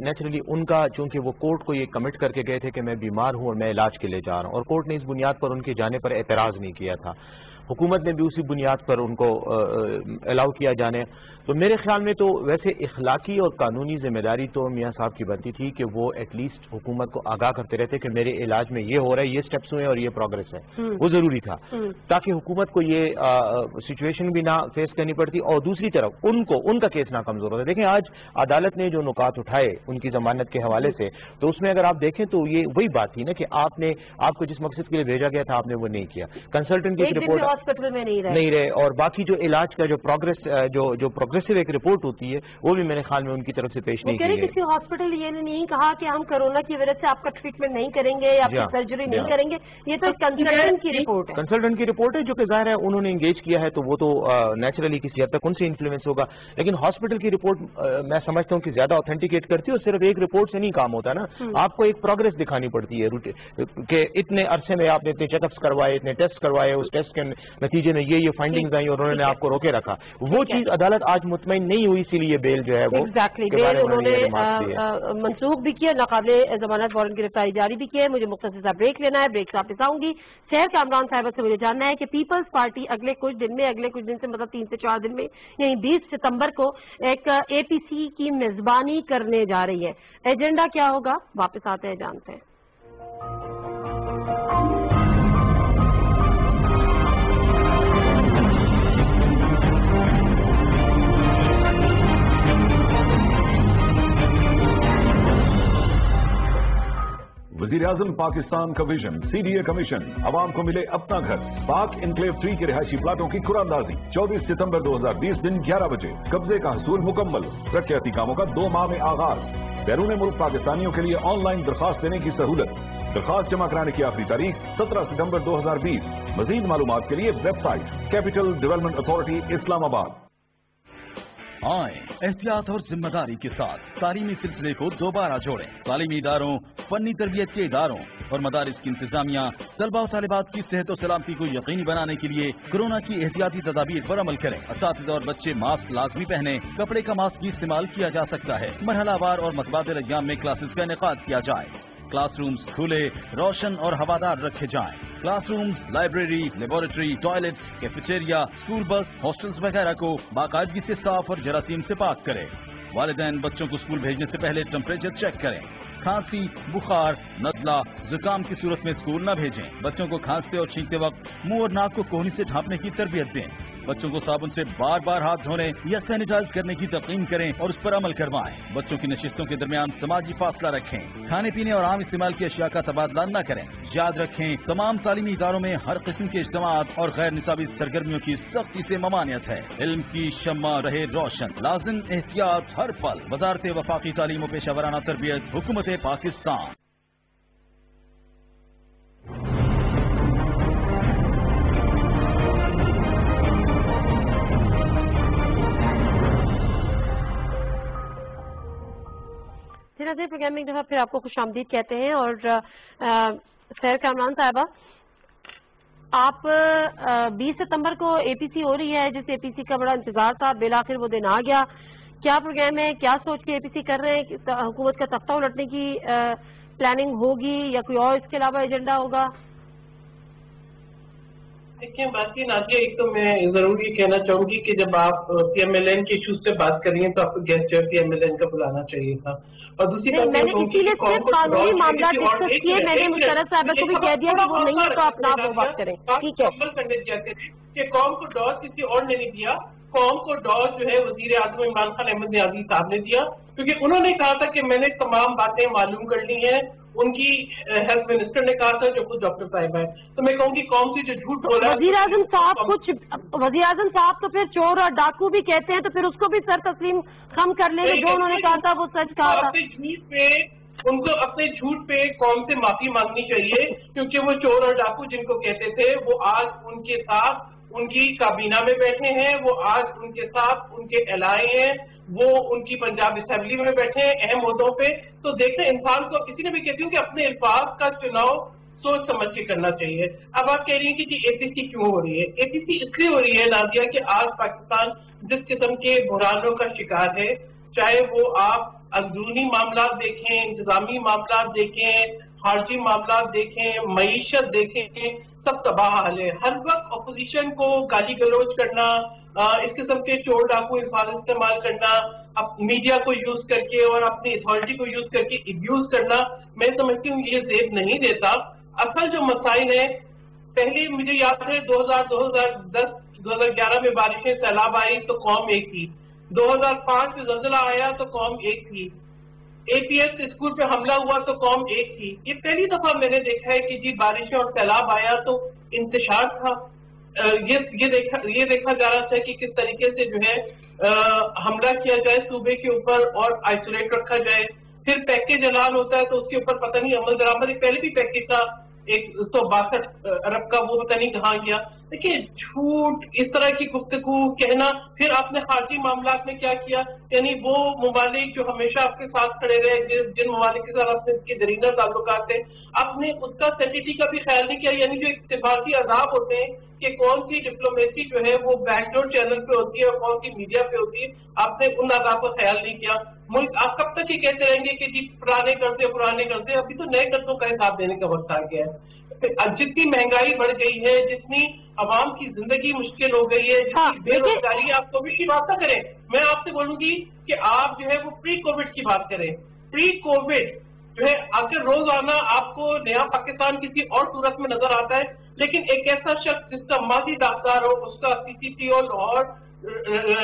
نیچرلی ان کا چونکہ وہ کورٹ کو یہ کمٹ کر کے گئے تھے کہ میں بیمار ہوں اور میں علاج کے لیے جا رہا ہوں، اور کورٹ نے اس بنیاد پر ان کے جانے پر اعتراض نہیں کیا تھا، حکومت نے بھی اسی بنیاد پر ان کو الاؤ کیا جانے، تو میرے خیال میں تو ویسے اخلاقی اور قانونی ذمہ داری تو میاں صاحب کی بنتی تھی کہ وہ ایٹ لیسٹ حکومت کو آگاہ کرتے رہتے کہ میرے علاج میں یہ ہو رہا ہے، یہ سٹیپس ہوئے اور یہ پروگرس ہے، وہ ضروری تھا تاکہ حکومت کو یہ سچویشن بھی نہ فیس کرنی پڑتی، اور دوسری طرف ان کا کیس نہ کمزور ہوتا ہے۔ دیکھیں آج عدالت نے جو نکات اٹھائے ان کی ضمانت کے حوالے سے، تو اس میں اگر آپ دیکھیں تو یہ وہی بات تھی نا کہ آپ کو جس مقصد کے لیے بھیجا گیا تھا آپ نے وہ نہیں کیا، کنسلٹنٹ کی رپورٹ
ہاسپٹل میں
نہیں رہے، اور باقی جو علاج کا جو پروگریسو ایک رپورٹ ہوتی ہے وہ بھی میرے خیال میں ان کی طرف سے پیش نہیں کی گئی۔
کسی ہاسپٹل یہ نہیں کہا کہ ہم کورونا کی وجہ سے آپ کا ٹریٹمنٹ نہیں کریں گے یا آپ کی سرجری نہیں کریں گے، یہ تو کنسلٹنٹ کی رپورٹ ہے،
کنسلٹنٹ کی رپورٹ ہے جو کہ ظاہر ہے انہوں نے انگیج کیا ہے تو وہ تو نیچرلی کسی حد تک ان سے انفلوئنس ہوگا، لیکن ہاسپٹل کی رپورٹ میں سمجھتا ہوں کہ زیادہ اوتھینٹیکیٹ کرتی ہے، اور صرف ایک رپورٹ سے نہیں کام ہوتا نا، آپ کو ایک پروگرس دکھانی پڑتی ہے کہ اتنے عرصے میں آپ نے اتنے چیک اپس کروائے، اتنے ٹیسٹ کروائے، اس ٹیسٹ کے नतीजे में ये फाइंडिंग्स आई और उन्होंने आपको रोके रखा, वो चीज अदालत आज मुतमईन नहीं हुई, इसीलिए बेल जो है वो
एग्जैक्टली बेल उन्होंने मनसूख भी किया, नाकाबिले जमानत वारंट गिरफ्तारी जारी भी की है। मुझे मुख्तसर सा ब्रेक लेना है, ब्रेक से वापस आऊंगी। शहर कामरान साहिबा से मुझे जानना है कि पीपल्स पार्टी अगले कुछ दिन से मतलब 3 से 4 दिन में यानी 20 सितंबर को एक APC की मेजबानी करने जा रही है। एजेंडा क्या होगा, वापस आते हैं, जानते हैं।
वज़ीर-ए-आज़म पाकिस्तान का विजन, CDA कमीशन, अवाम को मिले अपना घर। पाक इनक्लेव 3 के रिहायशी प्लाटों की खुरांदाजी 24 सितंबर 2020 दिन 11 बजे। कब्जे का हसूल मुकम्मल, तरक्याती कामों का 2 माह में आगाज। बैरून मुल्क पाकिस्तानियों के लिए ऑनलाइन दरखास्त देने की सहूलत। दरखास्त जमा कराने की आखिरी तारीख 17 सितंबर 2020। मजीद मालूमात के लिए website capital development authority Islamabad.
आए एहतियात और जिम्मेदारी के साथ तालीमी सिलसिले को दोबारा जोड़ें। तालीमी इदारों, फन्नी तरबियत के इदारों और मदारिस की इंतजामिया तलबा और तालिबात की सेहत और सलामती को यकीनी बनाने के लिए कोरोना की एहतियाती तदाबीर पर अमल करें। असातिज़ा और बच्चे मास्क लाजमी पहने, कपड़े का मास्क भी इस्तेमाल किया जा सकता है। मरहलावार और मतबादिल अय्याम में क्लासेस का इनेकाद किया जाए। क्लासरूम्स खुले, रोशन और हवादार रखे जाएं। Classrooms, library, laboratory, toilets, cafeteria, school bus, hostels वगैरह को बाकायदगी से साफ और जरासीम से पाक करें। वालिदैन बच्चों को स्कूल भेजने से पहले टेम्परेचर चेक करें। खांसी, बुखार, नज़ला, जुकाम की सूरत में स्कूल न भेजें। बच्चों को खांसते और छींकते वक्त मुंह और नाक को कोहनी से ढांपने की तरबियत दें। बच्चों को साबुन से बार बार हाथ धोने या सैनिटाइज करने की तकीन करें और उस पर अमल करवाएं। बच्चों की नशिस्तों के दरमियान समाजी फासला रखें। खाने पीने और आम इस्तेमाल की अशिया का तबादला न करें। याद रखें, तमाम तालीमी इदारों में हर किस्म के इज्तिमात और गैर निसाबी सरगर्मियों की सख्ती से ममानियत है। इल्म की शम्मा रहे रोशन, लाजिम एहतियात हर पल। वजारत वफाकी तालीम और पेशावराना तरबियत, हुकूमत पाकिस्तान।
प्रोग्राम में एक दफा फिर आपको खुशामदीद कहते हैं। और खैर कामरान साहिबा, आप 20 सितंबर को APC हो रही है, जिस APC का बड़ा इंतजार था, बिल आखिर वो दिन आ गया। क्या प्रोग्राम है, क्या सोच के APC कर रहे हैं? हुकूमत का तख्ता उलटने की प्लानिंग होगी या कोई और इसके अलावा एजेंडा होगा?
देखिए बाकी नादिया, एक तो मैं जरूर ये कहना चाहूंगी कि जब आप PMLN के इश्यूज से बात कर रही हैं तो आपको गेस्ट जो PMLN का बुलाना चाहिए था। और दूसरी बात,
मैंने इसीलिए सिर्फ कानूनी मामला डिस्कस किए। मैंने मुशर्रफ साहब को भी कह दिया कि वो नहीं है तो अपना आप वो बात करें, ठीक है?
पंडित कहते थे कि कौम को डॉज किसी और ने नहीं दिया, कौम को डॉज जो है वज़ीर-ए-आज़म इमरान खान अहमद नियाज़ी साहब ने दिया, क्योंकि उन्होंने कहा था कि मैंने तमाम बातें मालूम कर ली हैं। उनकी हेल्थ मिनिस्टर ने कहा था जो खुद डॉक्टर साहिबा है। तो मैं कहूँगी कौन सी जो झूठ बोला
वज़ीर-ए-आज़म साहब तो फिर चोर और डाकू भी कहते हैं, तो फिर उसको भी सर तस्लीम खम कर लेंगे। जो उन्होंने कहा था वो सच कहा था।
उनको अपने झूठ पे कौम से माफी मांगनी चाहिए, क्योंकि वो चोर और डाकू जिनको कहते थे वो आज उनके साथ उनकी काबीना में बैठे हैं, वो आज उनके साथ उनके एलाए हैं, वो उनकी पंजाब असेंबली में बैठे हैं अहम मुद्दों पे। तो देखते इंसान को किसी ने भी कहती हूँ कि अपने अल्फाज का चुनाव सोच समझ के करना चाहिए। अब आप कह रही हैं कि APC क्यों हो रही है? APC इसलिए हो रही है नादिया कि आज पाकिस्तान जिस किस्म के बुरानों का शिकार है, चाहे वो आप अंदरूनी मामला देखें, इंतजामी मामला देखें, खारजी मामला देखें, मईशत देखें, सब तबाह हाल है। हर वक्त अपोजिशन को गाली गलौज करना, इस किस्म के चोर डाकू अल्फाज इस्तेमाल करना, मीडिया को यूज करके और अपनी अथॉरिटी को यूज करके एब्यूज करना, मैं समझती हूँ ये जेब नहीं देता। असल जो मसाइल है, पहले मुझे याद है 2010, 2011 में बारिशें सैलाब आई तो कौम एक थी, 2005 में ज़लज़ला आया तो कौम एक थी, APS स्कूल पे हमला हुआ तो कौम एक थी। ये पहली दफा मैंने देखा है कि जी बारिशें और सैलाब आया तो इंतशार था। ये देखा जा रहा था कि किस तरीके से जो है हमला किया जाए सूबे के ऊपर और आइसोलेट रखा जाए। फिर पैकेज ऐलान होता है तो उसके ऊपर पता नहीं अमल दरामद, पहले भी पैकेज था 162 अरब का, वो पता नहीं कहाँ गया। देखिए झूठ, इस तरह की गुफ्तगू कहना, फिर आपने खारजी मामलात में क्या किया, यानी वो ममालिक जो हमेशा आपके साथ खड़े रहे, जिन ममालिक के साथ आपने इसके दरीना ताल्लुकात थे, आपने उसका सैनिटी का भी ख्याल नहीं किया, यानी जो इख्तिबाती अदाब होते हैं कि कौन सी डिप्लोमेसी जो है वो बैकडोर चैनल पे होती है और कौन सी मीडिया पे होती है, आपने उन आदाब का ख्याल नहीं किया। मुल्क आप कब तक ये कहते रहेंगे कि जी पुराने कर्जे, अभी तो नए कर्जों का हिसाब देने का वक्त आ गया है। जितनी महंगाई बढ़ गई है, जितनी आवाम की जिंदगी मुश्किल हो गई है, जितनी बेरोजगारी है, आप कोविड की बात ना करें, मैं आपसे बोलूंगी कि आप जो है वो प्री कोविड की बात करें। प्री कोविड जो है अगर रोजाना आपको नया पाकिस्तान किसी और सूरत में नजर आता है, लेकिन एक ऐसा शख्स जिसका माजी दागदार हो, उसका CCP और लाहौर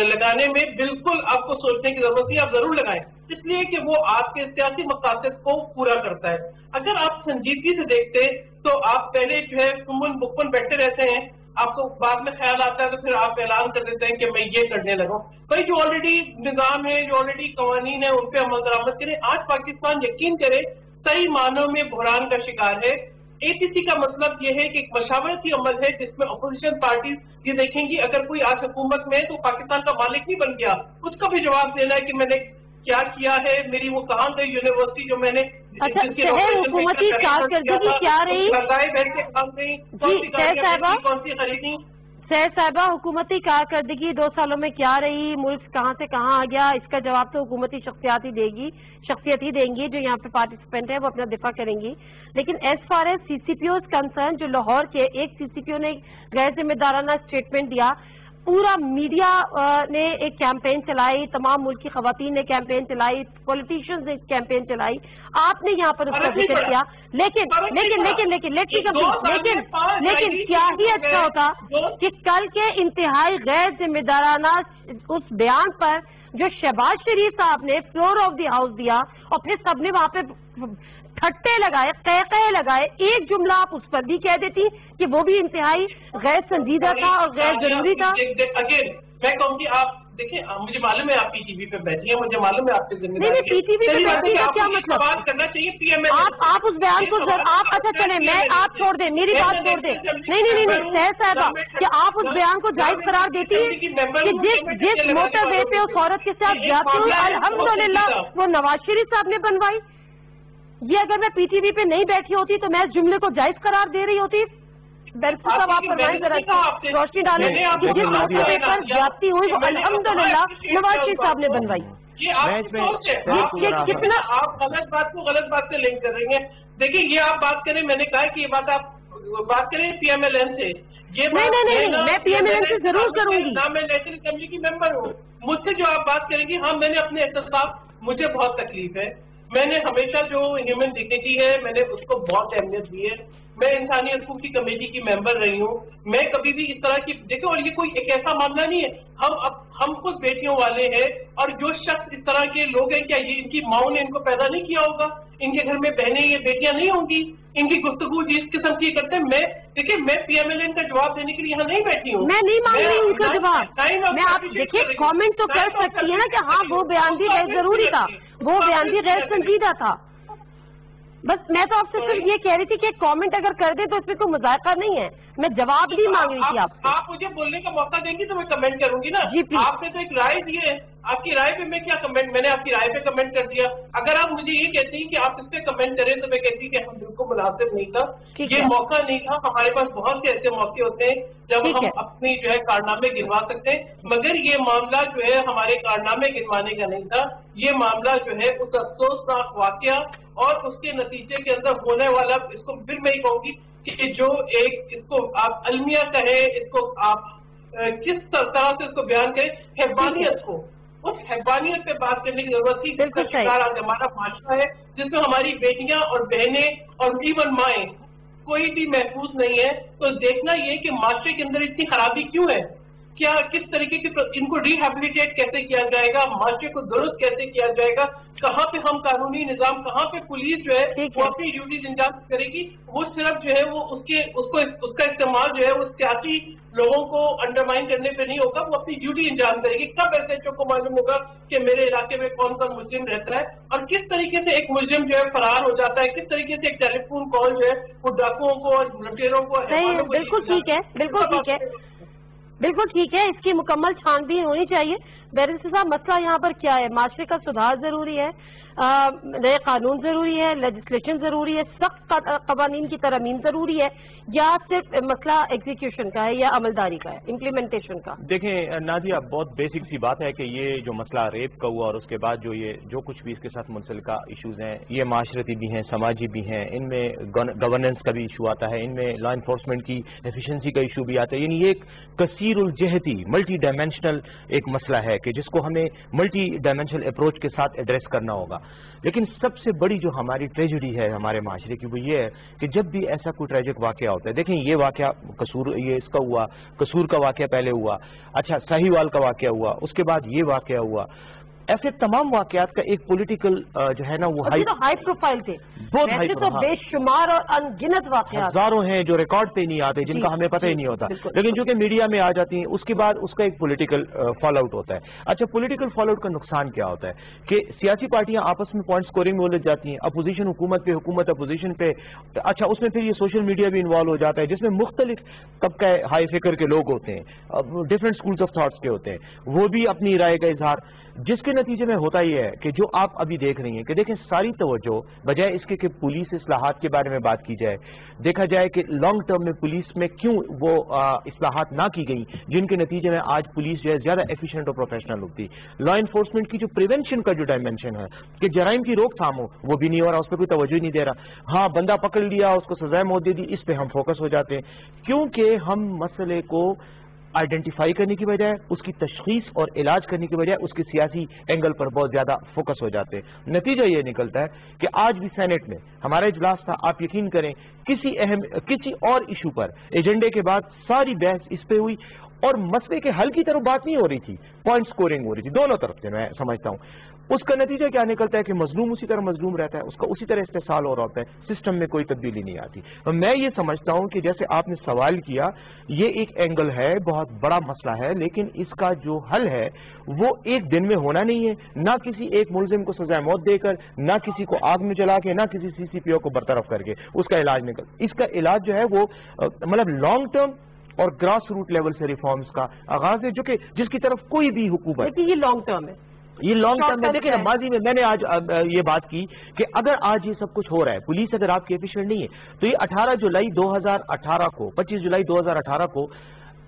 लगाने में बिल्कुल आपको सोचने की जरूरत नहीं, आप जरूर लगाएं, इसलिए कि वो आपके सियासी मकासद को पूरा करता है। अगर आप संजीदगी से देखते तो आप पहले जो है सुमन बुकपन बैठे रहते हैं, आपको बाद में ख्याल आता है तो फिर आप ऐलान कर देते हैं कि मैं ये करने लगा। भाई जो ऑलरेडी निजाम है, जो ऑलरेडी कवानीन है, उन पे अमल दरामद करें। आज पाकिस्तान यकीन करे सही मानों में बहरान का शिकार है। APC का मतलब ये है कि एक मशावरती अमल है जिसमें अपोजिशन पार्टीज ये देखेंगी अगर कोई आज हुकूमत में है तो पाकिस्तान का मालिक नहीं बन गया, उसका भी जवाब देना है कि मैंने क्या किया है, मेरी वो कहाँ गई यूनिवर्सिटी जो मैंने
हुकूमती कारकर्दगी क्या रही
कौन सी खरीदी।
सैयद साहिबा, हुकूमती कारकर्दगी 2 सालों में क्या रही, मुल्क कहाँ से कहाँ आ गया, इसका जवाब तो हुकूमती शख्सियत ही देंगी जो यहाँ पे पार्टिसिपेंट है, वो अपना दिफा करेंगी। लेकिन as far as CCPO concern, जो लाहौर के एक CCPO ने गैर जिम्मेदाराना स्टेटमेंट दिया, पूरा मीडिया ने एक कैंपेन चलाई, तमाम मुल्क की खवातीन ने कैंपेन चलाई, पॉलिटिशियंस ने कैंपेन चलाई, आपने यहाँ पर उसका जिक्र किया, लेकिन क्या ही अच्छा होता कि कल के इंतहाई गैर जिम्मेदाराना उस बयान पर जो शहबाज शरीफ साहब ने फ्लोर ऑफ द हाउस दिया और फिर सबने वहां पे ठट्टे लगाए, कहकहे लगाए, एक जुमला आप उस पर भी कह देती कि वो भी इंतहाई गैर संजीदा था और गैर जरूरी था।
मैं कहूँगी आप देखिए, मुझे मालूम है आप PTV पे बैठी है, मुझे मालूम है आपकी जिम्मेदारी
नहीं, PTV पे बैठी है क्या मतलब?
बात करना चाहिए PML।
आप उस बयान को आप अच्छा चले, मैं आप छोड़ दे, मेरी बात छोड़ दे। नहीं सैयद साहिबा, कि आप उस बयान को जायज करार देती है कि जिस मोटरवे पे उस औरत के साथ जाती हूँ अल्हम्दुलिल्लाह वो नवाज शरीफ साहब ने बनवाई। ये अगर मैं PTV पे नहीं बैठी होती तो मैं इस जुमले को जायज करार दे रही होती। बैरिस्टर साहब आप फरमाएं जरा, रोशनी डालें कि जिस मोटरवे पर जाती हुई वो अल्हम्दुलिल्लाह नवाज शरीफ साहब ने बनवाई।
कितना आप गलत बात को गलत बात से लिंक कर रही हैं। देखिए ये आप बात करें, मैंने कहा कि ये बात आप बात करें PMLN से, ये
नहीं मैं PMLN से जरूर करूंगी,
मैं नेशनल असेंबली की मेंबर हूँ। मुझसे जो आप बात करेंगी, हाँ मैंने अपने एहतसाब, मुझे बहुत तकलीफ है, मैंने हमेशा जो ह्यूमन डिग्निटी है मैंने उसको बहुत अहमियत दी है, मैं इंसानी हकूक की कमेटी की मेंबर रही हूँ, मैं कभी भी इस तरह की देखो, और ये कोई एक ऐसा मामला नहीं है, हम खुद बेटियों वाले हैं, और जो शख्स इस तरह के लोग हैं, क्या ये इनकी माओ ने इनको पैदा नहीं किया होगा, इनके घर में बहनें ये बेटियां नहीं होंगी, इनकी गुफ्तगू जिस किस्म की करते हैं। मैं देखिए मैं PMLN का जवाब देने के लिए यहाँ नहीं बैठी हूँ,
मैं नहीं मांग रही उनका जवाब। मैं आप देखिए कमेंट तो कर सकती है ना कि हाँ वो बयान भी गैर जरूरी था, वो बयान भी गैर संजीदा था। बस मैं तो आपसे सिर्फ ये कह रही थी कि कमेंट अगर कर दे तो इसमें कोई मजाका नहीं है, मैं जवाब भी मांग रही थी आपसे।
आप मुझे बोलने का मौका देंगी तो मैं कमेंट करूंगी ना।
जी प्लीज।
आपने तो एक राय दी है, आपकी राय पे मैं क्या कमेंट, मैंने आपकी राय पे कमेंट कर दिया। अगर आप मुझे ये कहती हैं कि आप इस पे कमेंट करें तो मैं कहती कि हम बिल्कुल मुनासिब नहीं था, ये मौका नहीं था। हमारे पास बहुत से ऐसे मौके होते हैं जब हम अपनी जो है कारनामे गिनवा सकते हैं, मगर ये मामला जो है हमारे कारनामे गिनवाने का नहीं था, ये मामला जो है उस अफसोसनाक वाकया और उसके नतीजे के अंदर होने वाला, इसको फिर मैं ही कहूंगी कि जो एक इसको आप अलमिया कहे, इसको आप किस तरह से इसको बयान करें, हैवानियत को, उस हैवानियत पे बात करने की जरूरत थी जिसका शिकार आज हमारा माशरा है, जिसमें हमारी बेटियां और बहनें और इवन माएँ कोई भी महफूज नहीं है। तो देखना ये कि माशरे के अंदर इतनी खराबी क्यों है, क्या किस तरीके की इनको रिहेबिलिटेट कैसे किया जाएगा, माशरे को दुरुस्त कैसे किया जाएगा, कहाँ पे हम कानूनी निजाम, कहाँ पे पुलिस जो है वो अपनी ड्यूटीज अंजाम करेगी, वो सिर्फ जो है वो उसका इस्तेमाल जो है वो सियासी लोगों को अंडरमाइन करने पे नहीं होगा, वो अपनी ड्यूटी अंजाम करेगी। कब एसएचओ को मालूम होगा कि मेरे इलाके में कौन सा मुस्लिम रहता है और किस तरीके से एक मुस्लिम जो है फरार हो जाता है, किस तरीके से एक टेलीफोन कॉल जो है वो डाकुओं को और लुटेरों को।
बिल्कुल ठीक है, बिल्कुल ठीक है, बिल्कुल ठीक है, इसकी मुकम्मल छानबीन होनी चाहिए। बैरिस्टर साहब, मसला यहाँ पर क्या है? माशरे का सुधार जरूरी है, नए कानून जरूरी है, लेजिस्लेशन जरूरी है, सख्त कवानीन की तरमीम जरूरी है, या सिर्फ मसला एग्जीक्यूशन का है या अमलदारी का है, इम्प्लीमेंटेशन का?
देखें नादिया, बहुत बेसिक सी बात है कि ये जो मसला रेप का हुआ और उसके बाद जो कुछ भी इसके साथ मुंसलिका इशूज हैं, ये माशरती भी हैं, समाजी भी हैं, इनमें गवर्नेंस का भी इशू आता है, इनमें लॉ इन्फोर्समेंट की एफिशिएंसी का इशू भी आता है। यानी ये एक कसीरुल जहती मल्टी डायमेंशनल एक मसला है कि जिसको हमें मल्टी डायमेंशनल अप्रोच के साथ एड्रेस करना होगा। लेकिन सबसे बड़ी जो हमारी ट्रेजेडी है हमारे माशरे की, वो ये है कि जब भी ऐसा कोई ट्रेजिक वाकया होता है, देखें ये वाकया इसका हुआ, कसूर का वाकया पहले हुआ, अच्छा साहिवाल का वाकया हुआ, उसके बाद ये वाकया हुआ, ऐसे तमाम वाकयात का एक पॉलिटिकल जो है ना वो
हाई प्रोफाइल थे,
बहुत हाई
तो बेशुमार और अनगिनत वाकयात
हजारों हैं जो रिकॉर्ड पे नहीं आते, जिनका हमें पता ही नहीं होता, लेकिन जो कि मीडिया में आ जाती हैं, उसके बाद उसका एक पॉलिटिकल फॉल आउट होता है। अच्छा, पॉलिटिकल फॉल आउट का नुकसान क्या होता है कि सियासी पार्टियां आपस में पॉइंट स्कोरिंग में उलझ जाती हैं, अपोजिशन हुकूमत पे, हुकूमत अपोजिशन पे। अच्छा, उसमें फिर ये सोशल मीडिया भी इन्वॉल्व हो जाता है, जिसमें मुख्तलिफ तबका हाई फिक्र के लोग होते हैं, डिफरेंट स्कूल्स ऑफ थॉट्स के होते हैं, वो भी अपनी राय का इजहार, जिसके नतीजे में होता ये है कि जो आप अभी देख रही हैं कि देखें सारी तवज्जो बजाय इसके कि पुलिस इस्लाहात के बारे में बात की जाए, देखा जाए कि लॉन्ग टर्म में पुलिस में क्यों वो इस्लाहात ना की गई, जिनके नतीजे में आज पुलिस जो है ज्यादा एफिशिएंट और प्रोफेशनल होती। लॉ इन्फोर्समेंट की जो प्रिवेंशन का जो डायमेंशन है कि जराइम की रोकथाम हो, वो भी नहीं हो रहा, उस पर कोई तवज्जो ही नहीं दे रहा। हाँ, बंदा पकड़ लिया, उसको सजाए मौत दे दी, इस पे हम फोकस हो जाते हैं, क्योंकि हम मसले को आइडेंटिफाई करने की बजाय, उसकी तशखीस और इलाज करने की बजाय उसके सियासी एंगल पर बहुत ज्यादा फोकस हो जाते हैं। नतीजा ये निकलता है कि आज भी सेनेट में हमारा इजलास था, आप यकीन करें किसी और इशू पर एजेंडे के बाद सारी बहस इस पे हुई और मसले के हल की तरफ बात नहीं हो रही थी, पॉइंट स्कोरिंग हो रही थी दोनों तरफ से। मैं समझता हूं उसका नतीजा क्या निकलता है कि मजलूम उसी तरह मजलूम रहता है, उसका उसी तरह इस्तेसाल हो रहा होता है, सिस्टम में कोई तब्दीली नहीं आती। तो मैं ये समझता हूं कि जैसे आपने सवाल किया, ये एक एंगल है, बहुत बड़ा मसला है, लेकिन इसका जो हल है वो एक दिन में होना नहीं है, ना किसी एक मुलजिम को सजाए मौत देकर, ना किसी को आग में जला के, ना किसी सीसीपीओ को बरतरफ करके उसका इलाज निकल। इसका इलाज जो है वो मतलब लॉन्ग टर्म और ग्रास रूट लेवल से रिफॉर्म्स का आगाज है, जो कि जिसकी तरफ कोई भी हुकूमत,
ये लॉन्ग टर्म है,
ये लॉन्ग टर्म में। देखिए माजी में मैंने आज ये बात की कि अगर आज ये सब कुछ हो रहा है, पुलिस अगर आपकी एफिशिएंट नहीं है, तो ये 18 जुलाई 2018 को 25 जुलाई 2018 को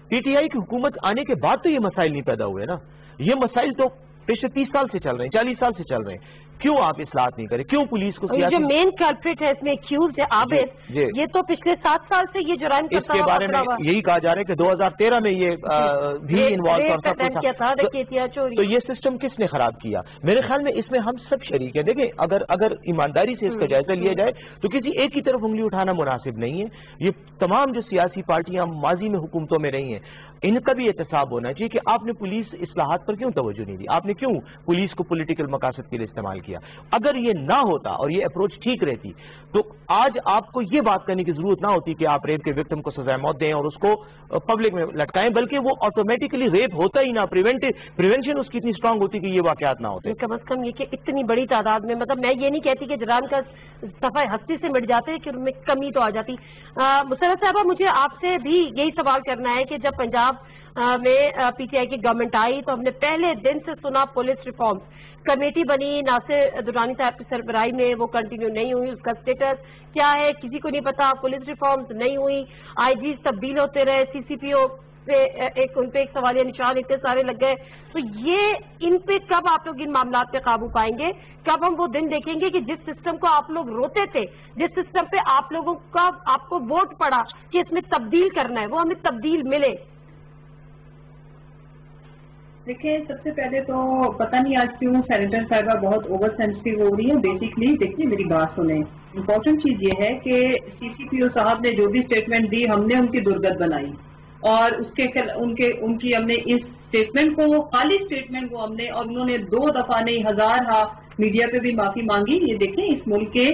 पीटीआई की हुकूमत आने के बाद तो ये मसाइल नहीं पैदा हुए ना। ये मसाइल तो पिछले 30 साल से चल रहे हैं, 40 साल से चल रहे हैं। क्यों आप इस्लाहत नहीं करें? क्यों पुलिस को
जो मेन कल्प्रिट है इसमें एक्यूज है आबिद, ये तो पिछले 7 साल से ये जुर्म करता
इसके बारे में यही कहा जा रहा है कि 2013 में ये भी इन्वॉल्व था। तो ये सिस्टम किसने खराब किया? मेरे ख्याल में इसमें हम सब शरीक है। देखें, अगर ईमानदारी से इसका जायजा लिया जाए तो किसी एक ही तरफ उंगली उठाना मुनासिब नहीं है। ये तमाम जो सियासी पार्टियां माजी में हुकूमतों में रही हैं, इनका भी एहतसाब होना चाहिए कि आपने पुलिस इस्लाहात पर क्यों तवज्जो नहीं दी, आपने क्यों पुलिस को पॉलिटिकल मकासद के लिए इस्तेमाल किया। अगर ये ना होता और ये अप्रोच ठीक रहती तो आज आपको ये बात करने की जरूरत ना होती कि आप रेप के विक्टिम को सजाए मौत दें और उसको पब्लिक में लटकाएं, बल्कि वो ऑटोमेटिकली रेप होता ही ना, प्रिवेंशन उसकी इतनी स्ट्रांग होती कि ये वाकयात ना होते।
कम से कम ये कि इतनी बड़ी तादाद में, मतलब मैं ये नहीं कहती कि जुर्म का सफाई हस्ती से मिट जाते हैं कि उनमें कमी तो आ जाती। मुसर्रत साहबा, मुझे आपसे भी यही सवाल करना है कि जब पंजाब में पीटीआई की गवर्नमेंट आई तो हमने पहले दिन से सुना पुलिस रिफॉर्म्स, कमेटी बनी नासिर दुरानी साहब की सरबराही में, वो कंटिन्यू नहीं हुई, उसका स्टेटस क्या है किसी को नहीं पता। पुलिस रिफॉर्म्स नहीं हुई, आईजी तब्दील होते रहे, सीसीपीओ पे उन पे एक सवालिया निशान इतने सारे लग गए। तो ये इन पे कब आप लोग इन मामला पे काबू पाएंगे? कब हम वो दिन देखेंगे कि जिस सिस्टम को आप लोग रोते थे, जिस सिस्टम पे आप लोगों का आपको वोट पड़ा कि इसमें तब्दील करना है, वो हमें तब्दील मिले?
देखिए, सबसे पहले तो पता नहीं आज क्यों सेनेटर साहिबा बहुत ओवर सेंसिटिव हो रही है। बेसिकली देखिए, मेरी बात सुने, इम्पोर्टेंट चीज ये है कि सीसीपीओ साहब ने जो भी स्टेटमेंट दी, हमने उनकी दुर्गत बनाई। اور ان کی ہم نے اس اسٹیٹمنٹ کو، خالی اسٹیٹمنٹ کو ہم نے، اور انہوں نے 2 دفعہ نہیں 1000 میڈیا پہ بھی معافی مانگی. یہ دیکھیں اس ملک کے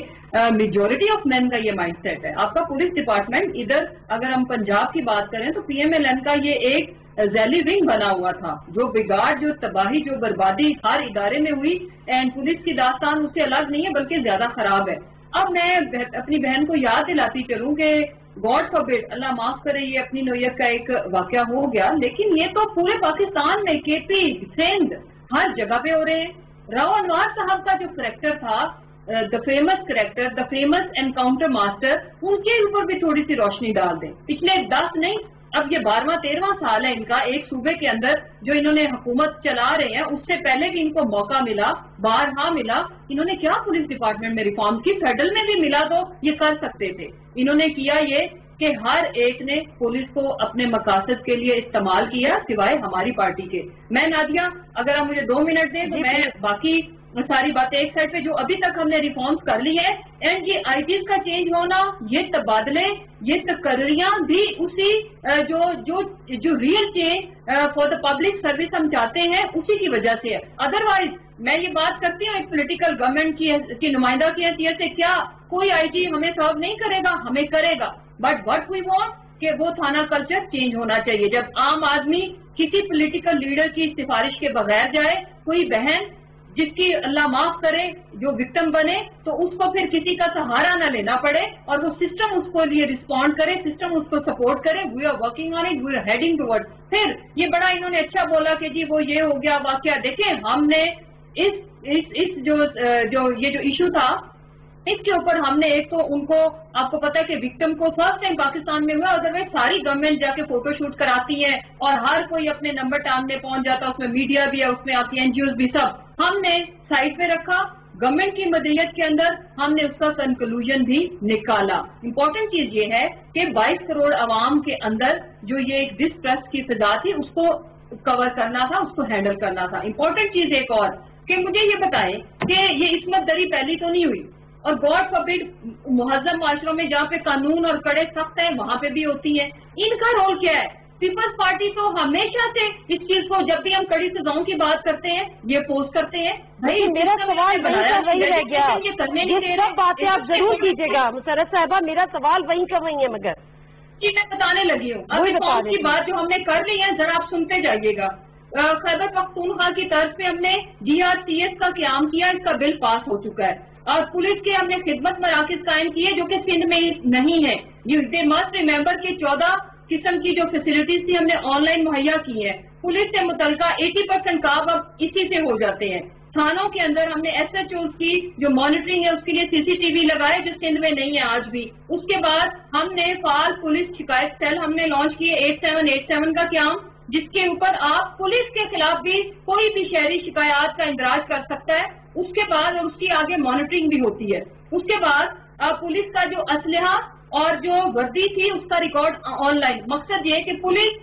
میجورٹی آف مین کا یہ مائنڈ سیٹ ہے. آپ کا پولیس ڈپارٹمنٹ ادھر اگر ہم پنجاب کی بات کریں تو PMLN کا یہ ایک ذیلی ونگ بنا ہوا تھا. جو بگاڑ، جو تباہی، جو بربادی ہر ادارے میں ہوئی، اینڈ پولیس کی داستان اس سے الگ نہیں ہے بلکہ زیادہ خراب ہے. اب میں اپنی بہن کو یاد دلاتی چلوں کہ گاڈ فاربڈ، اللہ معاف کرے، یہ اپنی نوعیت کا ایک واقعہ ہو گیا، لیکن یہ تو پورے پاکستان میں KP، سندھ، ہر جگہ پہ ہو رہے ہیں. راؤ انوار صاحب کا جو کریکٹر تھا، the famous character, the famous encounter master, ان کے اوپر بھی تھوڑی سی روشنی ڈال دیں. پچھلے 10 نہیں، اب یہ 12واں 13واں سال ہے ان کا ایک صوبے کے اندر جو انہوں نے حکومت چلا رہے ہیں. اس سے پہلے بھی ان کو موقع ملا، بارہا ملا. انہوں نے کیا پولیس ڈپارٹمنٹ میں ریفارم کی؟ فیڈرل میں بھی ملا تو یہ کر سکتے تھے. انہوں نے کیا یہ کہ ہر ایک نے پولیس کو اپنے مقاصد کے لیے استعمال کیا سوائے ہماری پارٹی کے. میں نادیہ اگر آپ مجھے 2 منٹ دیں تو میں باقی ساری باتیں ایک سائڈ پہ جو ابھی تک ہم نے ریفارمز کر لی ہے، اینڈ یہ IGs کا چینج ہونا، یہ تبادلے، یہ تقرریاں بھی اسی جو real change for the public service ہم چاہتے ہیں اسی کی وجہ سے ہے. ادروائز میں یہ بات کرتی ہوں ایک پولیٹیکل گورنمنٹ کی نمائندہ کی حیثیت سے، کیا کوئی IG ہمیں سرو نہیں کرے گا؟ ہمیں کرے گا. بٹ وٹ وی وانٹ کہ وہ تھانہ کلچر چینج ہونا چاہیے. جب عام آدمی کسی پولیٹیکل لیڈر کی سفارش کے بغیر جائے، کوئی بہن جس کی اللہ معاف کرے جو وکٹم بنے، تو اس کو پھر کسی کا سہارا نہ لینا پڑے اور وہ سسٹم اس کو لیے رسپونڈ کرے، سسٹم اس کو سپورٹ کرے. We are working on it, we are heading toward. پھر یہ بڑا انہوں نے اچھا بولا کہ جی وہ یہ ہو گیا واقعہ. دیکھیں ہم نے جو ایشو تھا اس کے اوپر ہم نے ایک تو ان کو، آپ کو پتا ہے کہ وکٹم کو فرسٹ ٹائم پاکستان میں ہوا، ادروائز ساری گورنمنٹ جا کے فوٹو شوٹ کراتی ہے اور ہر کوئی اپنے نمبر ٹانگنے پہنچ جاتا ہے. اس میں میڈیا بھی ہے، اس میں آتی ہے NGOs بھی، سب ہم نے سائٹ پہ رکھا. گورنمنٹ کی مدیریت کے اندر ہم نے اس کا کنکلوژن بھی نکالا. امپورٹنٹ چیز یہ ہے کہ 22 کروڑ عوام کے اندر جو یہ ایک ڈسٹرسٹ کی فضا تھی اس کو کور کرنا تھا، اس کو ہینڈل کرنا تھا. امپورٹنٹ چیز ایک اور کہ مجھے یہ بتائیں کہ یہ عصمت دری پہلی تو نہیں ہوئی، اور گاڈ فاربڈ مہذب معاشروں میں جہاں پہ قانون اور کڑے سخت ہیں وہاں پہ بھی ہوتی ہیں. ان کا رول کیا ہے؟ پیپلز پارٹی تو ہمیشہ سے اس چیز کو، جب بھی ہم کڑی سزاؤں کی بات کرتے ہیں یہ پوسٹ کرتے ہیں.
بھائی میرا سوال وہی رہ گیا، یہ سب باتیں آپ ضرور کیجیے گا مسرت صاحبہ، میرا سوال وہیں کا وہیں ہے. مگر
جی میں بتانے لگی ہوں اب ریفارم کی بات جو ہم نے کر لی ہے، ذرا آپ سنتے جائیے گا. خیبر پختونخوا کی طرف پہ ہم نے DRCS کا قیام کیا، اس کا بل پاس ہو چکا ہے. اور پولیس کے ہم نے خدمت مراکز قائم کیے جو کہ سندھ میں نہیں ہے. دے مسٹ ریمبر کہ 14 قسم کی جو فیسلٹیز تھی ہم نے آن لائن مہیا کی ہے. پولیس سے متعلقہ 80% کام اب اسی سے ہو جاتے ہیں. تھانوں کے اندر ہم نے SHOs کی جو مانیٹرنگ ہے اس کے لیے CCTV لگائے جو سندھ میں نہیں ہے آج بھی. اس کے بعد ہم نے فعال پولیس شکایت سیل ہم نے لانچ کیے 8787 کا قیام، جس کے اوپر آپ پولیس کے خلاف بھی کوئی بھی شہری شکایات کا اندراج کر سکتا ہے. اس کے بعد اور اس کی آگے مانیٹرنگ بھی ہوتی ہے. اس کے بعد پولیس کا جو اسلحہ اور جو وردی تھی اس کا ریکارڈ آن لائن. مقصد یہ کہ پولیس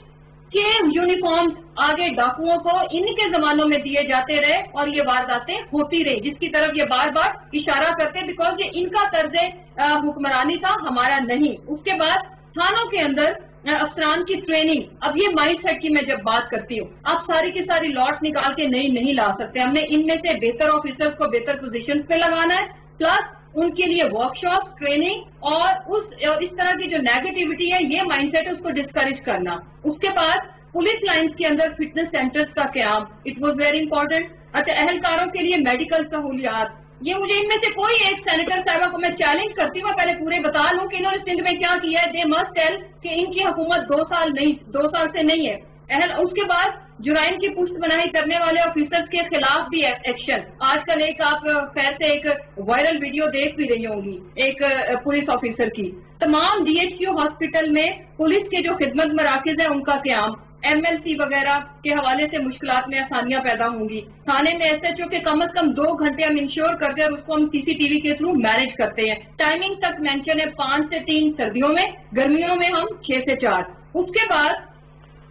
کے یونیفارم آگے ڈاکوؤں کو ان کے زمانوں میں دیے جاتے رہے اور یہ وارداتیں ہوتی رہی، جس کی طرف یہ بار بار اشارہ کرتے بیکاز یہ ان کا طرز حکمرانی تھا، ہمارا نہیں. اس کے بعد تھانوں کے اندر افسران کی ٹریننگ. اب یہ مائنڈ سیٹ کی میں جب بات کرتی ہوں، آپ ساری کی ساری لاٹ نکال کے نہیں لا سکتے. ہم نے ان میں سے بہتر آفیسرز کو بہتر پوزیشن پہ لگانا ہے، پلس ان کے لیے ورک شاپ، ٹریننگ اور اس طرح کی جو نیگیٹیوٹی ہے یہ مائنڈ سیٹ ہے اس کو ڈسکریج کرنا. اس کے بعد پولیس لائنز کے اندر فٹنس سینٹرز کا قیام، اٹ واز ویری امپورٹنٹ. اچھا اہلکاروں کے لیے میڈیکل سہولیات، یہ مجھے ان میں سے کوئی ایک سینیٹر صاحبہ کو میں چیلنج کرتی ہوں، پہلے پورے بتا لوں کہ انہوں نے سندھ میں کیا کیا ہے. دے مسٹ ٹیل کہ ان کی حکومت 2 سال سے نہیں ہے. اس کے بعد جرائم کی پشت بنائی کرنے والے آفیسرز کے خلاف بھی ایکشن. آج کل ایک آپ خیر سے ایک وائرل ویڈیو دیکھ بھی رہی ہوں گی ایک پولیس آفیسر کی. تمام DHQ ہاسپٹل میں پولیس کے جو خدمت مراکز ہیں ان کا قیام، MLC وغیرہ کے حوالے سے مشکلات میں آسانیاں پیدا ہوں گی. تھانے میں SHO کے کم از کم 2 گھنٹے ہم انشور کرتے ہیں اور اس کو ہم CCTV کے تھرو مینج کرتے ہیں. ٹائمنگ تک مینشن ہے 5 سے 3 سردیوں میں، گرمیوں میں ہم 6 سے 4. اس کے بعد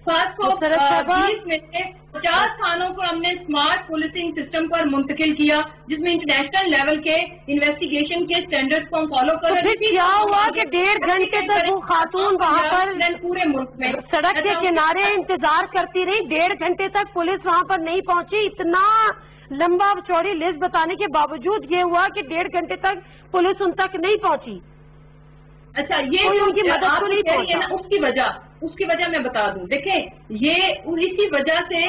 720 में से 50 थानों को हमने स्मार्ट पुलिसिंग सिस्टम पर मुंतकिल किया, जिसमें इंटरनेशनल लेवल के इन्वेस्टिगेशन के स्टैंडर्ड्स को हम फॉलो कर रहे थे।
क्या हुआ कि 1.5 घंटे तक वो खातून वहाँ पर
पूरे मुल्क में
सड़क के किनारे इंतजार करती रही, 1.5 घंटे तक पुलिस वहाँ पर नहीं पहुंची। इतना लंबा चौड़ी लिस्ट बताने के बावजूद ये हुआ कि 1.5 घंटे तक पुलिस उन तक नहीं पहुंची।
अच्छा, ये
उनकी मदद को नहीं पहुंचा।
उसकी वजह मैं बता दूं। देखें, ये इसी वजह से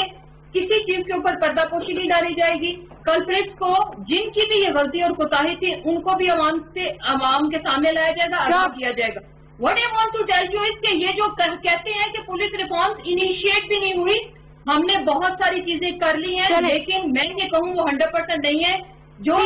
किसी चीज के ऊपर पर्दापोशी नहीं डाली जाएगी। कल्प्रिट्स को, जिनकी भी ये गलती और कोताही थी, उनको भी अवाम के सामने लाया जाएगा, आगाह किया जाएगा। What I want to tell you is कि ये जो कहते हैं कि पुलिस रिफॉर्म्स इनिशिएट भी नहीं हुई, हमने बहुत सारी चीजें कर ली हैं, लेकिन मैं ये कहूँ वो 100% नहीं है। जो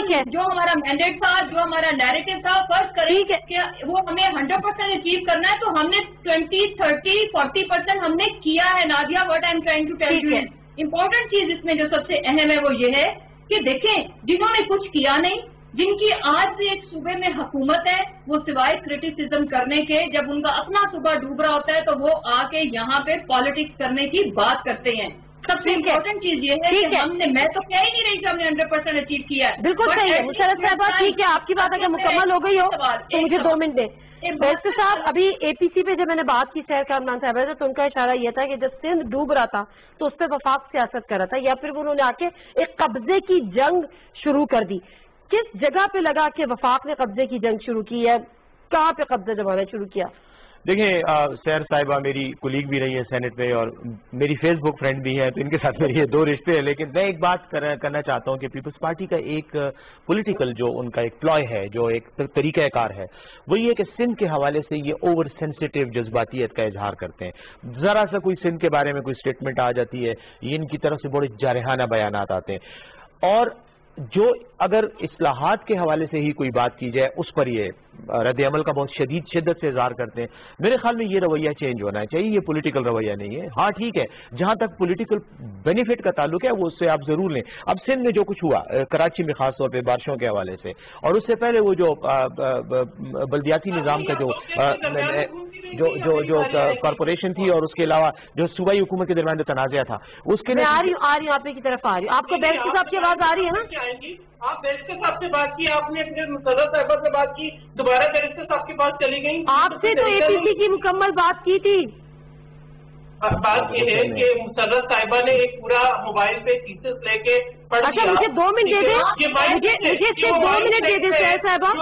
हमारा मैंडेट था, जो हमारा नैरेटिव था, फर्ज करें कि वो हमें 100% अचीव करना है, तो हमने 20, 30, 40% हमने किया है। Nadia, what I am trying to tell you, important चीज इसमें जो सबसे अहम है वो ये है कि देखें, जिन्होंने कुछ किया नहीं, जिनकी आज भी एक सूबे में हुकूमत है, वो सिवाय क्रिटिसिज्म करने के, जब उनका अपना सूबा डूब रहा होता है तो वो आके यहाँ पे पॉलिटिक्स करने की बात करते हैं। सबसे इम्पोर्टेंट चीज ये है कि हमने, मैं तो कह ही नहीं रही कि हमने 100% अचीव किया है।
बिल्कुल सही है मुशर्रफ साहबा, ठीक है, आपकी बात अगर मुकम्मल हो गई हो तो मुझे 2 मिनट दें। बैरिस्टर साहब, अभी एपीसी पे जब मैंने बात की सैर कामरान साहब से, तो उनका इशारा यह था कि जब सिंध डूब रहा था तो उस पर वफाक सियासत कर रहा था, या फिर उन्होंने आके एक कब्जे की जंग शुरू कर दी। किस जगह पे लगा कि वफाक ने कब्जे की जंग शुरू की है, कहाँ पे कब्जा जमाना शुरू किया?
देखिए, सैर साहिबा मेरी कुलीग भी रही है सेनेट में और मेरी फेसबुक फ्रेंड भी है, तो इनके साथ मेरी ये 2 रिश्ते हैं। लेकिन मैं एक बात करना चाहता हूँ कि पीपल्स पार्टी का एक पॉलिटिकल जो उनका एक प्लॉय है, जो एक तरीक़ाकार है, वो ये कि सिंध के हवाले से ये ओवर सेंसिटिव जज्बातियत का इजहार करते हैं। ज़रा सा कोई सिंध के बारे में कोई स्टेटमेंट आ जाती है, ये इनकी तरफ से बड़े जारहाना बयानात आते हैं। और जो अगर इस्लाहात के हवाले से ही कोई बात की जाए, उस पर ये रद्द अमल का बहुत शिद्दत से इजहार करते हैं। मेरे ख्याल में ये रवैया चेंज होना चाहिए, ये पॉलिटिकल रवैया नहीं है। हाँ ठीक है, जहां तक पॉलिटिकल बेनिफिट का ताल्लुक है वो उससे आप जरूर लें। अब सिंध में जो कुछ हुआ, कराची में खास तौर पे बारिशों के हवाले से, और उससे पहले वो जो बल्दियाती निज़ाम का जो कॉरपोरेशन थी, और उसके अलावा जो सूबाई हुकूमत के दरमियान जो तनाज़ा था, उसके लिए
आ रही हूँ आप की तरफ आ रही हूँ। आपको बैरिस्टर साहब की आवाज आ रही है ना?
आप बैरिस्टर साहब से बात की, आपने फिर मुसर्रफ साहिबा से बात की, दोबारा बैरिस्टर साहब के पास चली गई।
आपसे तो एपीसी की मुकम्मल बात की थी।
बात ये है कि मुसर्रफ साहिबा ने एक पूरा मोबाइल पे थीसिस लेके पढ़
अच्छा, मुझे 2 मिनट दे दें, मुझे सिर्फ 2 मिनट दे दें सैर साहिबा,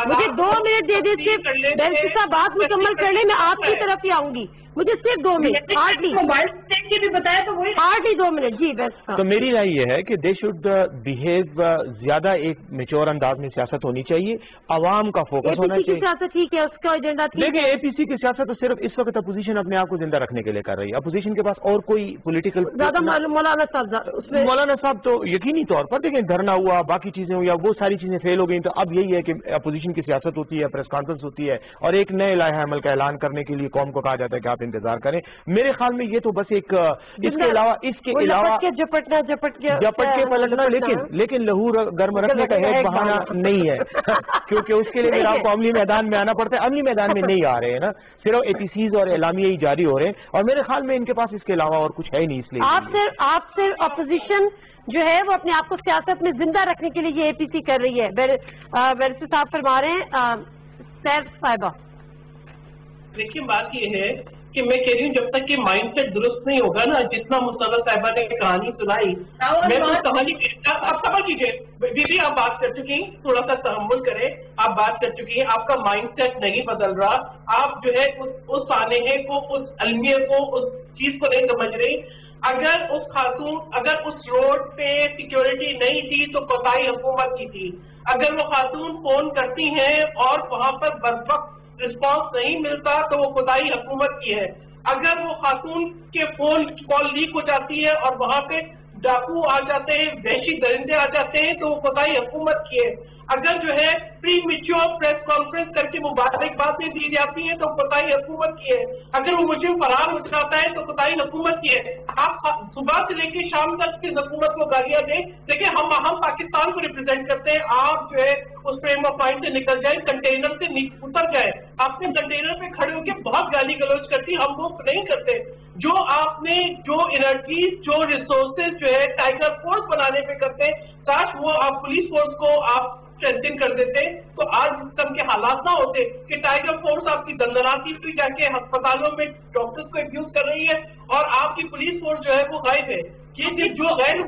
मुझे 2 मिनट दे दें सिर्फ। बैरिस्टर साहब बात मुकम्मल कर ले, मैं आपकी तरफ ही आऊंगी। मुझे सिर्फ 2 मिनट, हार्डली
मोबाइल से भी बताया तो वही,
हार्डली 2 मिनट। जी बैरिस्टर।
तो मेरी राय ये है कि दे शुड बिहेव ज्यादा एक मेच्योर अंदाज में सियासत होनी चाहिए, आवाम का फोकस होना चाहिए।
सियासत ठीक है, उसका एजेंडा ठीक है।
देखिए, एपीसी की सियासत तो सिर्फ इस वक्त अपोजिशन अपने आप को जिंदा रखने के लिए कर रही है। अपोजिशन के पास और कोई पॉलिटिकल
ज्यादा मौलाना
साहब तो यकीनी तौर पर देखें, धरना हुआ, बाकी चीजें हुई, वो सारी चीजें फेल हो गई। तो अब यही है कि अपोजिशन की सियासत होती है, प्रेस कॉन्फ्रेंस होती है, और एक नए लाहे अमल का ऐलान करने के लिए कौम को कहा जाता है कि आप इंतजार करें। मेरे ख्याल में ये तो बस एक इसके अलावा झपट के पलटना, लेकिन लहू गर्म रखने का एक बहाना नहीं है क्योंकि उसके लिए मेरा आपको अमली मैदान में आना पड़ता है। अमली मैदान में नहीं आ रहे हैं ना, सिर्फ एपीसीज और एलामिया ही जारी हो रहे हैं, और मेरे ख्याल में इनके पास इसके अलावा और कुछ है ही नहीं। इसलिए
आप सिर्फ अपोजिशन जो है वो अपने आप को सियासत में जिंदा रखने के लिए ये एपीसी कर रही है। बैरिस्टर साहब फरमा रहे हैं। सैर साहिबा,
देखिए, बात ये है कि मैं कह रही हूँ, जब तक कि माइंडसेट दुरुस्त नहीं होगा ना, जितना मुसर्रफ साहिबा ने कहानी सुनाई, मैं तो कहानी, आप समझ लीजिए दीदी, आप बात कर चुकी हैं, थोड़ा सा तहम्मुल करें, आप बात कर चुकी हैं, आपका माइंडसेट नहीं बदल रहा, आप जो है उस सानेहे को, उस अलमिया को, उस चीज को नहीं समझ रही। अगर उस रोड पे सिक्योरिटी नहीं थी तो कोताही हुकूमत की थी। अगर वो खातून फोन करती हैं और वहां पर बर्वक्त रिस्पॉन्स नहीं मिलता तो वो कोताही हुकूमत की है। अगर वो खातून के फोन कॉल लीक हो जाती है और वहां पे डाकू आ जाते हैं, वहशी दरिंदे आ जाते हैं, तो वो कोताही हुकूमत की है। अगर जो है प्री मेच्योर प्रेस कॉन्फ्रेंस करके मुबारकबादें दी जाती हैं तो कोताही हुकूमत की है, अगर वो मुझे फरार हो जाता है तो कोताही हुकूमत की है। आप सुबह से लेकर शाम तक की हुकूमत को गालियां दें, देखिए हम पाकिस्तान को रिप्रेजेंट करते हैं, आप जो है उस फ्रेम ऑफ माइंड से निकल जाए, कंटेनर से उतर जाए। आपने कंटेनर पे खड़े होकर बहुत गाली गलौज करती, हम वो नहीं करते। जो आपने जो एनर्जी जो रिसोर्सेज जो है टाइगर फोर्स बनाने पे करते हैं, काश वो आप पुलिस फोर्स को आप स्ट्रेंथन कर देते तो आज इस तरह के हालात ना होते कि टाइगर फोर्स आपकी दंदनाती पे जाके अस्पतालों में डॉक्टर्स को अब्यूज कर रही है और आपकी पुलिस फोर्स जो है वो गायब है। ये जो गैर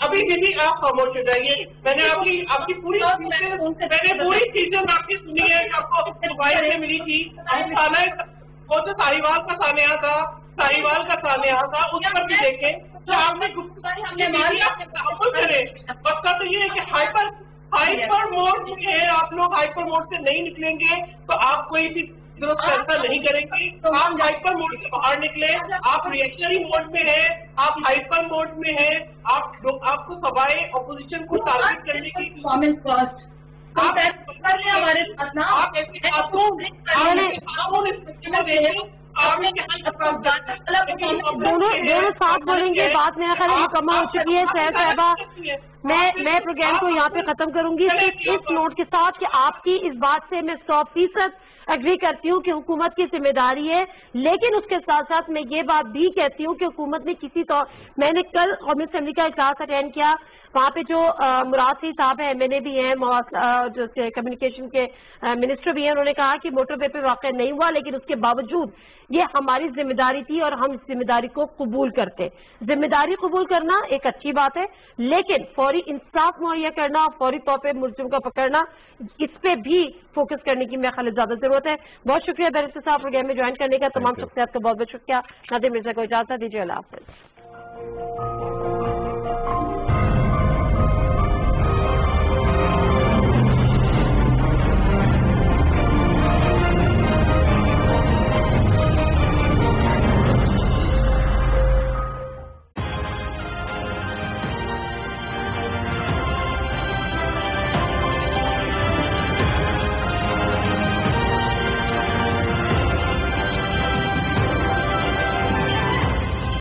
अभी भी आप खामोश हो जाइए। मैंने आपकी पूरी चीजें आपकी सुनी है, आपको मोबाइल में मिली थी। वो तो साहिवाल का सानिया था, साहिवाल का सानिया था, उस पर भी देखें तो आपने मसला तो ये है कि हाइपर मोड है, आप लोग हाइपर मोड से नहीं निकलेंगे तो आप कोई भी दुरुस्त फैसला नहीं करेंगे। तो आप हाइपर मोड से बाहर निकले, आप रिएक्शनरी मोड में हैं, आप हाइपर मोड में हैं, आपको सवाए ऑपोजिशन को टारगेट करने की हमारे साथ ना आप
दोनों साथ बोलेंगे, बात मेरा ख्याल मुकम्मल हो चुकी है। सैयद साहिबा, मैं प्रोग्राम को यहाँ पे खत्म करूंगी सिर्फ इस नोट के साथ कि आपकी इस बात से मैं 100% एग्री करती हूँ कि हुकूमत की जिम्मेदारी है, लेकिन उसके साथ साथ मैं ये बात भी कहती हूँ कि हुकूमत ने किसी तौर, मैंने कल कौमी असेंबली का इजलास अटेंड किया, वहाँ पे जो मुराद सिंह साहब है, मैंने भी हैं, जो कम्युनिकेशन के मिनिस्टर भी हैं, उन्होंने कहा कि मोटरवे पे वाक़या नहीं हुआ, लेकिन उसके बावजूद ये हमारी जिम्मेदारी थी और हम इस जिम्मेदारी को कबूल करते। जिम्मेदारी कबूल करना एक अच्छी बात है, लेकिन फौरी इंसाफ मुहैया करना और फौरी तौर पर मुलजिम को पकड़ना, इस पे भी फोकस करने की मेरे ख्याल ज्यादा जरूरत है। बहुत शुक्रिया बैरिस्टर साहब प्रोग्राम में ज्वाइन करने का, तमाम शख्सियात का बहुत बहुत शुक्रिया। नादिर मिर्जा को इजाजत दीजिए, अल्लाह हाफ़िज़।